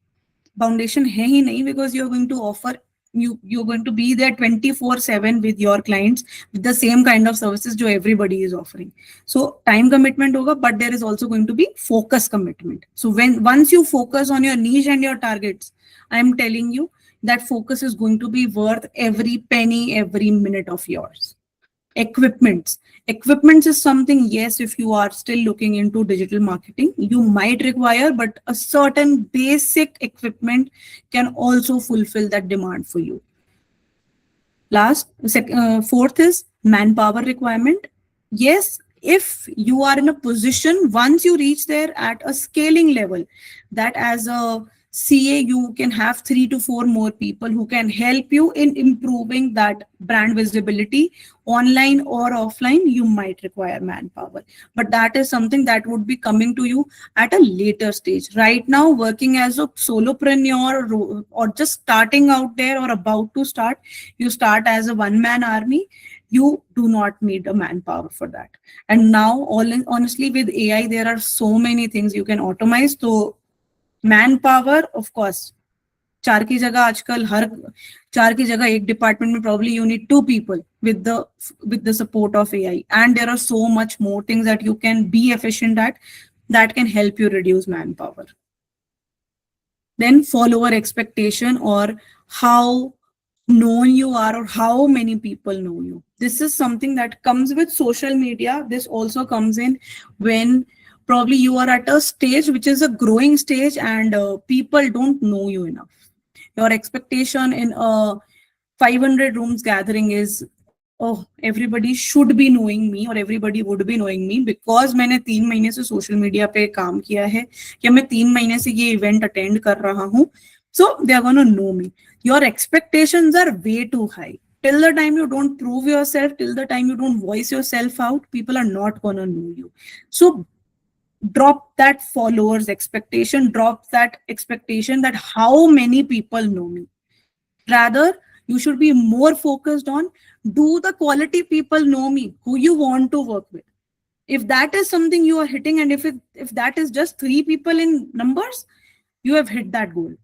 foundation है ही नहीं, because you are going to offer you're going to be there 24/7 with your clients with the same kind of services जो everybody is offering. So time commitment होगा, but there is also going to be focus commitment. So once you focus on your niche and your targets, I am telling you that focus is going to be worth every penny, every minute of yours. Equipments is something, yes, if you are still looking into digital marketing, you might require, but a certain basic equipment can also fulfill that demand for you. Fourth is manpower requirement. Yes, if you are in a position, once you reach there at a scaling level, that as a CA, you can have 3 to 4 more people who can help you in improving that brand visibility online or offline. You might require manpower, but that is something that would be coming to you at a later stage. Right now, working as a solopreneur or just starting out there or about to start, you start as a one-man army. You do not need a manpower for that. And now, honestly, with AI, there are so many things you can automate. So manpower, of course, 4 की जगह आजकल हर 4 की जगह एक department में probably you need 2 people with the support of AI, and there are so much more things that you can be efficient at that can help you reduce manpower. Then follower expectation, or how known you are or how many people know you. This is something that comes with social media. This also comes in when probably you are at a stage which is a growing stage and people don't know you enough. Your expectation in a 500 rooms gathering is, oh, everybody should be knowing me or everybody would be knowing me because मैंने 3 महीने से social media पे काम किया है या मैं 3 महीने से ये event attend कर रहा हूँ. So they are gonna know me. Your expectations are way too high. Till the time you don't prove yourself, till the time you don't voice yourself out, people are not gonna know you. So drop that followers expectation, drop that expectation that how many people know me. Rather, you should be more focused on, do the quality people know me, who you want to work with. If that is something you are hitting, and if that is just 3 people in numbers, you have hit that goal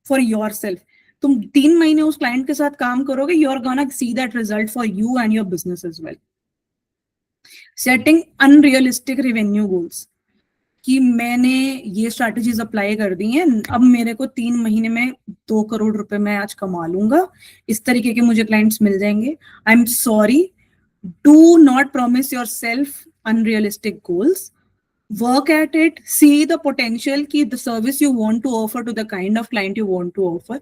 for yourself. तुम 3 महीने उस client के साथ काम करोगे, you're gonna see that result for you and your business as well. Setting unrealistic revenue goals. कि मैंने ये स्ट्रैटेजीज अप्लाई कर दी हैं, अब मेरे को 3 महीने में 2 करोड़ रुपए मैं आज कमा लूंगा, इस तरीके के मुझे क्लाइंट्स मिल जाएंगे. I am sorry, do not promise your self unrealistic goals. Work at it, see the potential ki the service you want to offer to the kind of client you want to offer,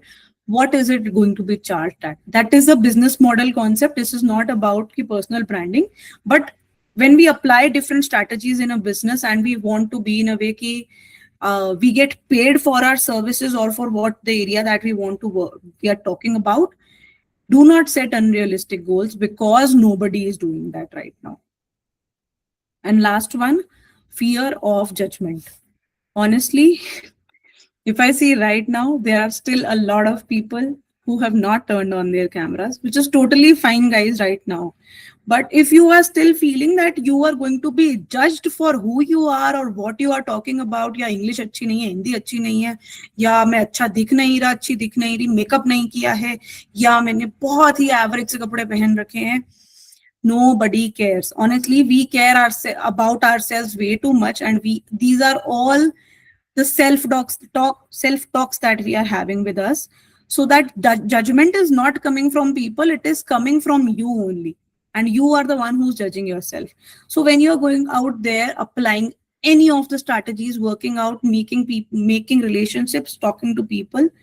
what is it going to be charged at. That is a business model concept. This is not about ki personal branding, but when we apply different strategies in a business and we want to be in a way ki we get paid for our services or for what the area that we want to work, we are talking about, do not set unrealistic goals because nobody is doing that right now. And last one, fear of judgment. Honestly, if I see right now, there are still a lot of people who have not turned on their cameras, which is totally fine, guys, right now. But if you are still feeling that you are going to be judged for who you are or what you are talking about, या English अच्छी नहीं है, हिंदी अच्छी नहीं है, या मैं अच्छा दिख नहीं रहा, अच्छी दिख नहीं रही, मेकअप नहीं किया है, या मैंने बहुत ही एवरेज से कपड़े पहन रखे हैं, nobody cares. Honestly, we care about ourselves way too much, and these are all the self talks that we are having with us. So that judgment is not coming from people, it is coming from you only, and you are the one who's judging yourself. So when you're going out there applying any of the strategies, working out, making relationships, talking to people,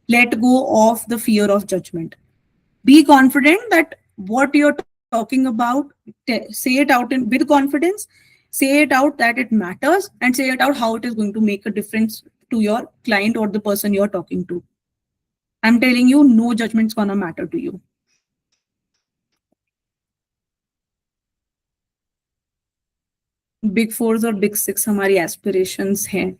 let go of the fear of judgment. Be confident that what you're talking about, say it out with confidence, say it out that it matters, and say it out how it is going to make a difference to your client or the person you're talking to. I'm telling you, no judgment's gonna matter to you. Big fours or big six हमारी aspirations हैं.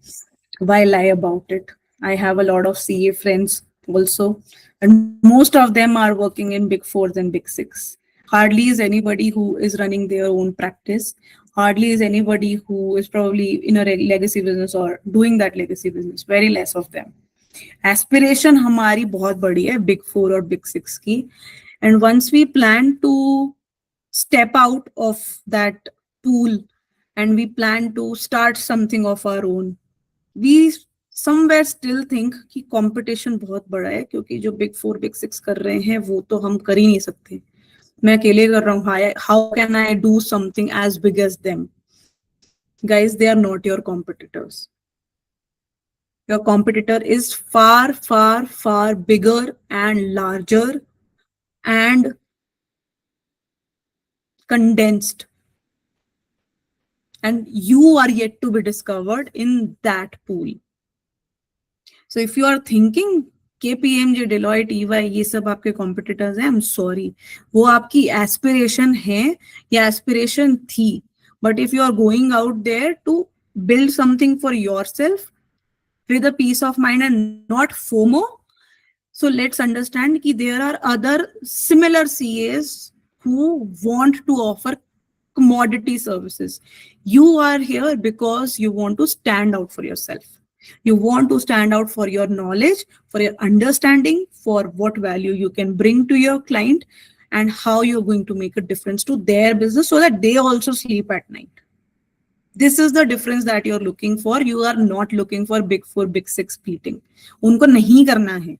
Why lie about it? I have a lot of CA friends also, and most of them are working in big fours and big six. Hardly is anybody who is running their own practice. Hardly is anybody who is probably in a legacy business or doing that legacy business. Very less of them. Aspiration हमारी बहुत बड़ी है big four और big six की. And once we plan to step out of that pool and we plan to start something of our own, we somewhere still think कि competition बहुत बड़ा है, क्योंकि जो big four big six कर रहे हैं वो तो हम कर ही नहीं सकते. मैं अकेले कर रहा हूँ. How can I do something as big as them? Guys, they are not your competitors. Your competitor is far, far, far bigger and larger and condensed. And you are yet to be discovered in that pool. So if you are thinking KPMG, Deloitte, EY, ये सब आपके competitors हैं, I'm sorry. वो आपकी aspiration है या aspiration थी. But if you are going out there to build something for yourself with a peace of mind and not FOMO, so let's understand that there are other similar CAs who want to offer commodity services. You are here because you want to stand out for yourself. You want to stand out for your knowledge, for your understanding, for what value you can bring to your client, and how you're going to make a difference to their business so that they also sleep at night. This is the difference that you're looking for. You are not looking for big four, big six beating. उनको नहीं करना है.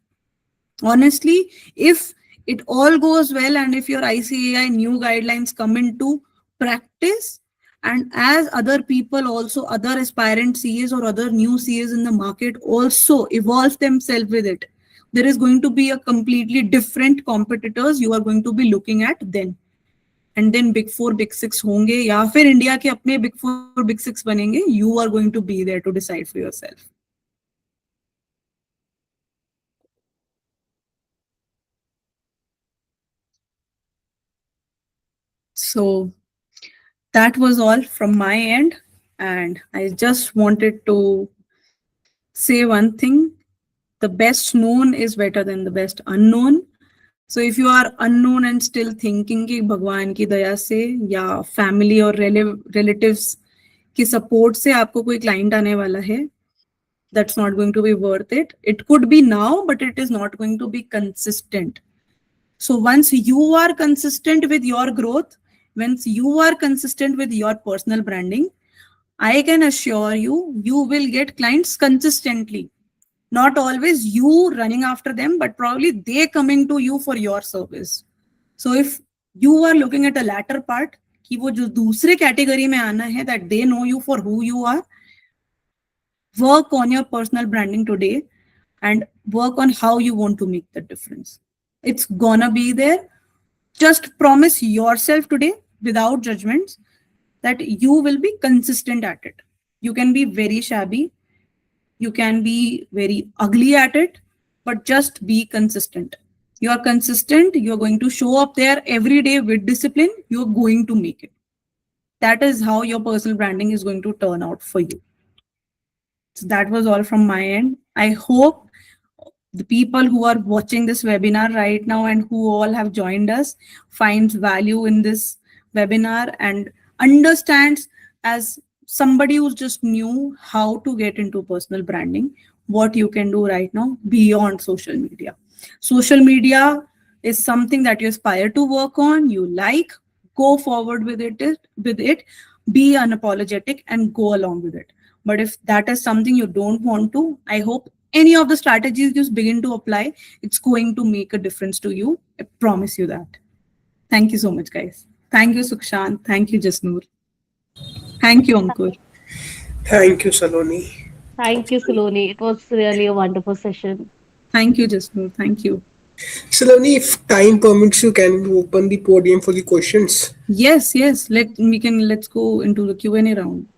Honestly, if it all goes well and if your ICAI new guidelines come into practice, and as other people also, other aspirant CAs or other new CAs in the market also evolve themselves with it, there is going to be a completely different competitors you are going to be looking at then. And then big four, big six होंगे या फिर India के अपने big four, big six बनेंगे, you are going to be there to decide for yourself. So that was all from my end, and I just wanted to say one thing: the best known is better than the best unknown. So if you are unknown and still thinking कि भगवान की दया से या family और relatives की support से आपको कोई client आने वाला है, that's not going to be worth it. It could be now, but it is not going to be consistent. So once you are consistent with your growth, once you are consistent with your personal branding, I can assure you, you will get clients consistently. Not always you running after them, but probably they coming to you for your service. So if you are looking at the latter part, कि वो जो दूसरे category में आना है, that they know you for who you are, work on your personal branding today and work on how you want to make the difference. It's gonna be there. Just promise yourself today without judgments that you will be consistent at it. You can be very shabby, you can be very ugly at it, but just be consistent. You are consistent, you're going to show up there every day with discipline, you're going to make it. That is how your personal branding is going to turn out for you. So that was all from my end. I hope the people who are watching this webinar right now and who all have joined us finds value in this webinar and understands, as somebody who's just new, how to get into personal branding, what you can do right now beyond social media. Social media is something that you aspire to work on, you like, go forward with it, be unapologetic and go along with it. But if that is something you don't want to, I hope any of the strategies you begin to apply, it's going to make a difference to you. I promise you that. Thank you so much, guys. Thank you, Sukhshant. Thank you, Jasnoor. Thank you, Ankur. Thank you, Saloni. Thank you, Saloni. It was really a wonderful session. Thank you, Jasnoor. Thank you. Saloni, if time permits you, can you open the podium for the questions? Yes, yes. Let's go into the Q&A round.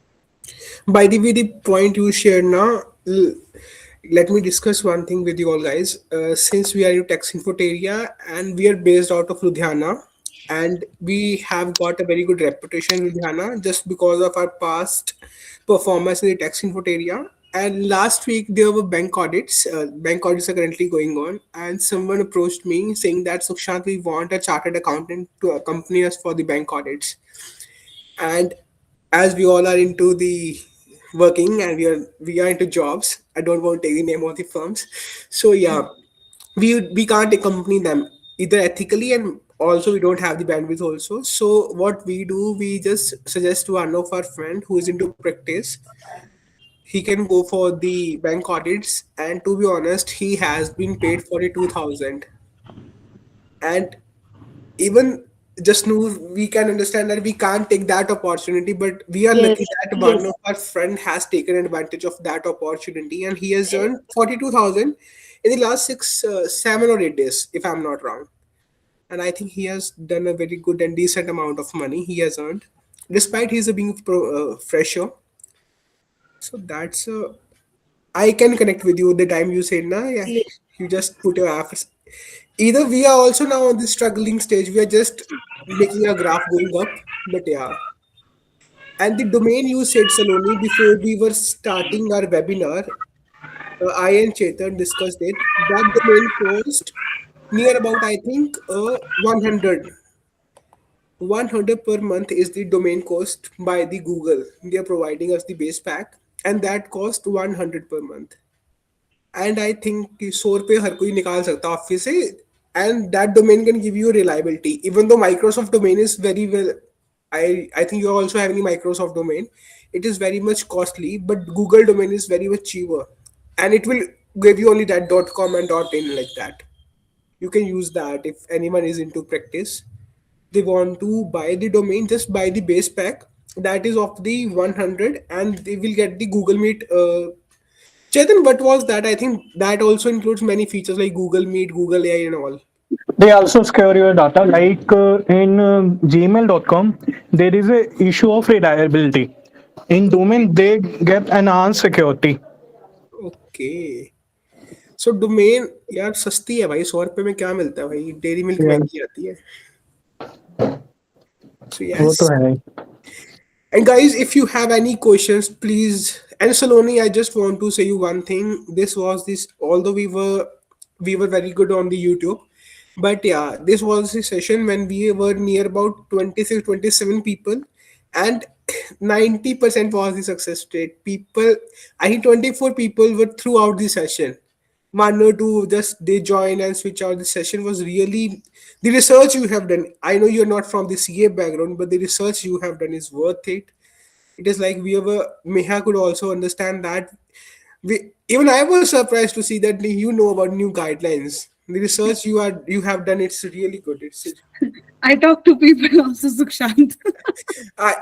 By the way, the point you shared now, let me discuss one thing with you all guys. Since we are in Tech Infoteria and we are based out of Ludhiana, and we have got a very good reputation in Ludhiana just because of our past performance in the Tech Infoteria. And last week there were bank audits. Bank audits are currently going on, and someone approached me saying that Sukhshant, we want a chartered accountant to accompany us for the bank audits. And as we all are into the working and we are into jobs, I don't want to take the name of the firms. So yeah, we can't accompany them either ethically, and also we don't have the bandwidth also. So what we do, we just suggest to one of our friend who is into practice, he can go for the bank audits, and to be honest, he has been paid 42,000. And even just know, we can understand that we can't take that opportunity, but we are Yes, lucky that one yes. of our friend has taken advantage of that opportunity, and he has earned 42,000 in the last 7 or 8 days, if I'm not wrong. And I think he has done a very good and decent amount of money he has earned, despite he's a being fresher. So that's I can connect with you the time you said, nah, yeah, Ye- you just put your efforts. Either we are also now on the struggling stage, we are just making a graph going up, but yeah. And the domain you said, Saloni, before we were starting our webinar, I and Chetan discussed it. That domain cost near about, I think, 100. 100 per month is the domain cost by the Google. They are providing us the base pack, and that cost 100 per month. And I think कि 100 रुपये हर कोई निकाल सकता है office से, and that domain can give you reliability. Even though Microsoft domain is very well, I think you also have any Microsoft domain. It is very much costly, but Google domain is very much cheaper, and it will give you only that .com and .in like that. You can use that if anyone is into practice. They want to buy the domain, just buy the base pack that is of the 100, and they will get the Google Meet. Chetan, what was that? I think that also includes many features like Google Meet, Google AI, and all. They also secure your data. Like in gmail.com, there is a issue of reliability. In domain, they get enhanced security. Okay. So domain यार सस्ती है भाई, 100 रुपये में क्या मिलता है भाई, डेयरी मिल्क Yeah, महंगी आती है. So वो तो yes. है. And guys, if you have any questions, please. And Saloni, I just want to say you one thing. This was this. Although we were very good on the YouTube, but yeah, this was the session when we were near about 26, 27 people, and 90% was the success rate. People, I think 24 people were throughout the session. One or two just they join and switch out. The session was really the research you have done. I know you're not from the CA background, but the research you have done is worth it. It is like we were Meha could also understand that even I was surprised to see that you know about new guidelines. The research you have done, it's really good. It's I talk to people also, Sukhshant. I,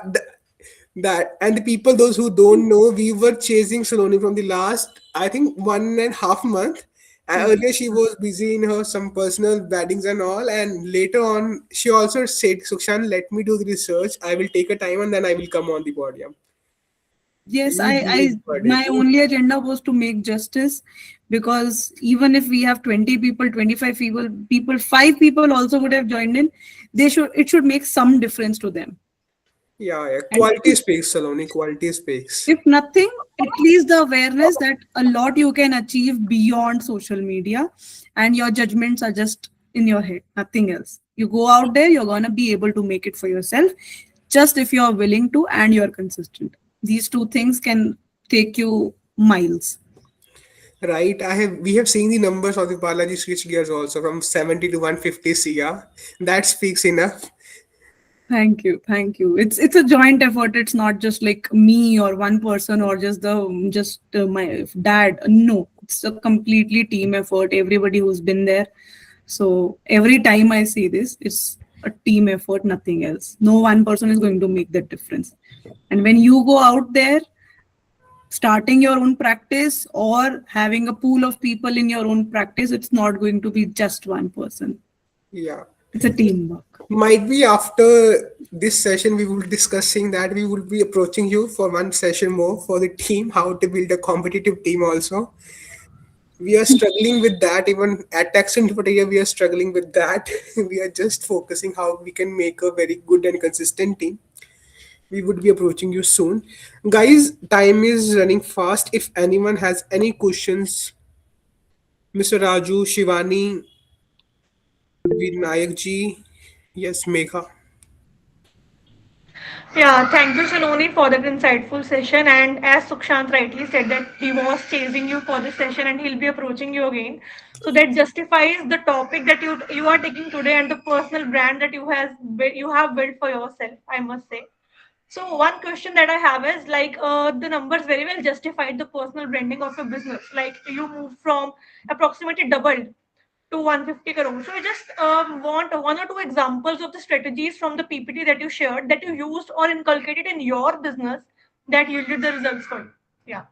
that and the people those who don't know, we were chasing Saloni from the last I think 1.5 month. And earlier she was busy in her some personal weddings and all, and later on she also said, Sukshan, let me do the research. I will take a time and then I will come on the podium. Yes, We delivered it. my only agenda was to make justice, because even if we have 20 people, 25 people, 5 people also would have joined in, it should make some difference to them. Yeah. And Quality speaks, Saloni. Quality speaks. if nothing, at least the awareness that a lot you can achieve beyond social media, and your judgments are just in your head, nothing else. You go out there, you're going to be able to make it for yourself, just if you're willing to and you're consistent. These two things can take you miles. Right. We have seen the numbers of the Balaji switch gears also from 70 to 150 CR. That speaks enough. Thank you, thank you. It's a joint effort. It's not just like me or one person or just my dad. No, it's a completely team effort. Everybody who's been there. So every time I see this, it's a team effort, nothing else. No one person is going to make that difference. And when you go out there, starting your own practice or having a pool of people in your own practice, it's not going to be just one person. Yeah. It's a teamwork. Might be after this session, we will be discussing that we will be approaching you for one session more for the team, how to build a competitive team also. We are struggling with that. Even at Tax Infoteria, we are struggling with that. We are just focusing how we can make a very good and consistent team. We would be approaching you soon. Guys, time is running fast. If anyone has any questions, Mr. Raju, Shivani, Vinayak ji, yes, Megha. Yeah, thank you, Saloni, for that insightful session. And as Sukhshant rightly said, that he was chasing you for this session and he'll be approaching you again. So that justifies the topic that you are taking today and the personal brand that you have built for yourself, I must say. So one question that I have is like the numbers very well justified the personal branding of your business. Like you moved from approximately doubled to 150 crore. So I just want one or two examples of the strategies from the PPT that you shared that you used or inculcated in your business that yielded the results for you. Yeah.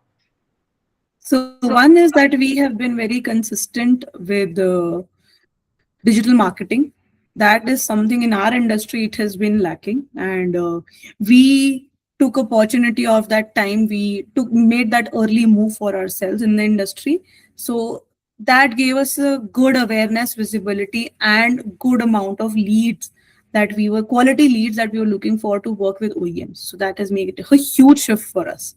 So one is that we have been very consistent with digital marketing. That is something in our industry it has been lacking, and we took opportunity of that time. We made that early move for ourselves in the industry. So that gave us a good awareness, visibility, and good amount of leads that we were quality leads that we were looking for to work with OEMs. So that has made it a huge shift for us.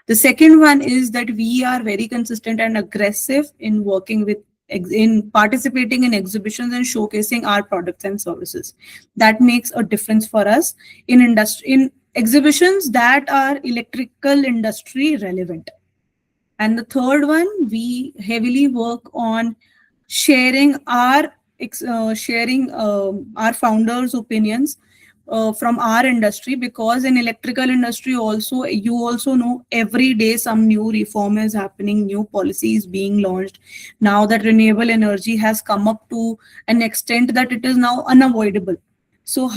The second one is that we are very consistent and aggressive in working with in participating in exhibitions and showcasing our products and services. That makes a difference for us in exhibitions that are electrical industry relevant. And the third one, we heavily work on sharing our founders' opinions from our industry, because in electrical industry also, you also know, every day some new reform is happening, new policies being launched. Now that renewable energy has come up to an extent that it is now unavoidable. So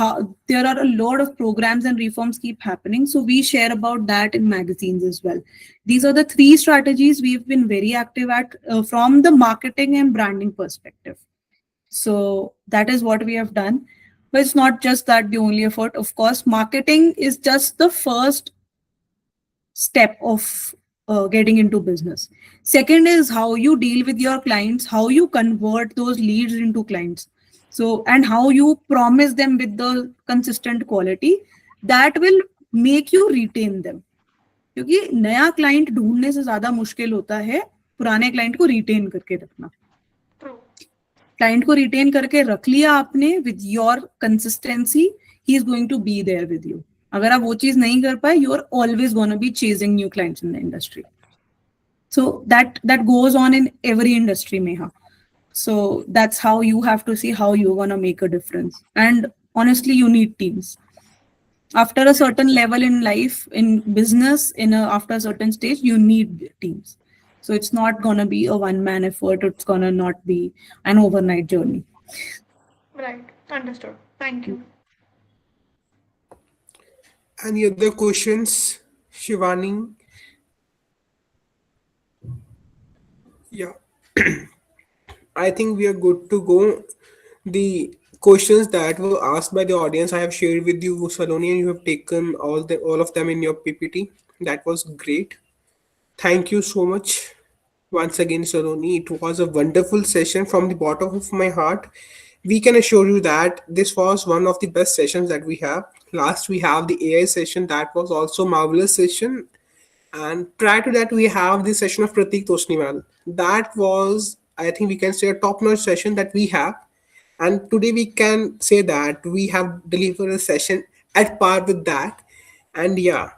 there are a lot of programs and reforms keep happening. So we share about that in magazines as well. These are the three strategies we've been very active at from the marketing and branding perspective. So that is what we have done. But it's not just that the only effort. Of course, marketing is just the first step of getting into business. Second is how you deal with your clients, how you convert those leads into clients. So, and how you promise them with the consistent quality that will make you retain them. क्योंकि नया client ढूंढने से ज्यादा मुश्किल होता है पुराने client को रिटेन करके रखना. क्लाइंट को रिटेन करके रख लिया आपने with your consistency, he is going to be there with you. अगर आप वो चीज नहीं कर पाए, you are always gonna be chasing new clients in the industry. So that goes on in every industry, Meha. So that's how you have to see how you're gonna make a difference. And honestly, you need teams. After a certain level in life, in business, after a certain stage, you need teams. So it's not gonna be a one-man effort. It's gonna not be an overnight journey. Right. Understood. Thank you. Any other questions, Shivani? Yeah, I think we are good to go. The questions that were asked by the audience, I have shared with you, Saloni, and you have taken all of them in your PPT. That was great. Thank you so much once again, Saloni. It was a wonderful session from the bottom of my heart. We can assure you that this was one of the best sessions that we have. Last we have the AI session, that was also marvelous session. And prior to that, we have the session of Pratik Tosniwal. That was, I think, we can say a top-notch session that we have. And today we can say that we have delivered a session at par with that. And yeah,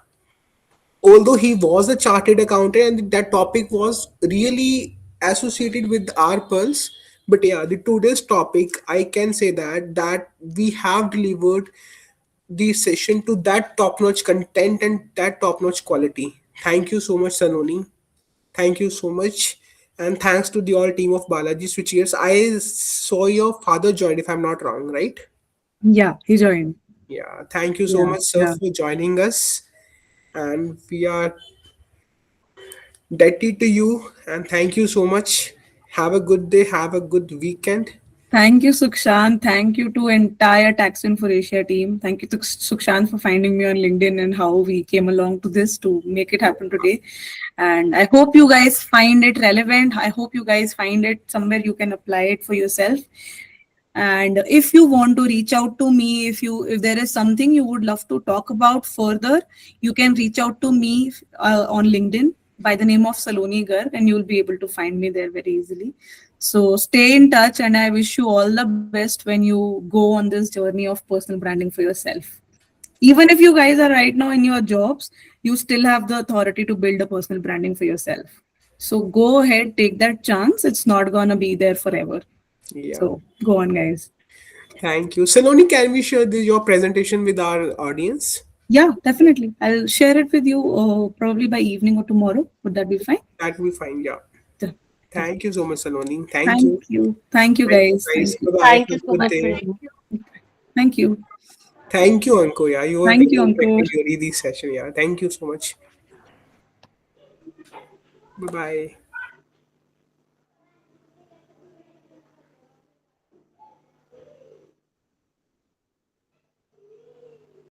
although he was a chartered accountant and that topic was really associated with our pulse, but yeah, the today's topic, I can say that we have delivered the session to that top-notch content and that top-notch quality. Thank you so much, Saloni. Thank you so much. And thanks to the all team of Balaji Switchgears. I saw your father joined, if I'm not wrong, right? Yeah, he joined. Yeah. Thank you so Yeah, much, sir, yeah. for joining us. And we are indebted to you. And thank you so much. Have a good day. Have a good weekend. Thank you, Sukhshant. Thank you to entire Taxon for Asia team. Thank you to Sukhshant for finding me on LinkedIn and how we came along to this to make it happen today. And I hope you guys find it relevant. I hope you guys find it somewhere you can apply it for yourself. And if you want to reach out to me, if there is something you would love to talk about further, you can reach out to me on LinkedIn by the name of Saloni Garg, and you'll be able to find me there very easily. So stay in touch, and I wish you all the best when you go on this journey of personal branding for yourself. Even if you guys are right now in your jobs, you still have the authority to build a personal branding for yourself. So go ahead, take that chance. It's not gonna be there forever. Yeah. So go on, guys. Thank you. Saloni, can we share your presentation with our audience? Yeah, definitely. I'll share it with you probably by evening or tomorrow. Would that be fine? That we find. Yeah. Yeah. Yeah. Thank you so much, Saloni. Thank Thank you. you. Thank you, Thank you, guys. guys. Thank you. Bye bye. Thank Have you a so good much for day. having me. Thank you. Thank you, Anko. Yeah, you were Thank you, very Ankur. interactive during this session. Yeah, thank you so much. Bye bye.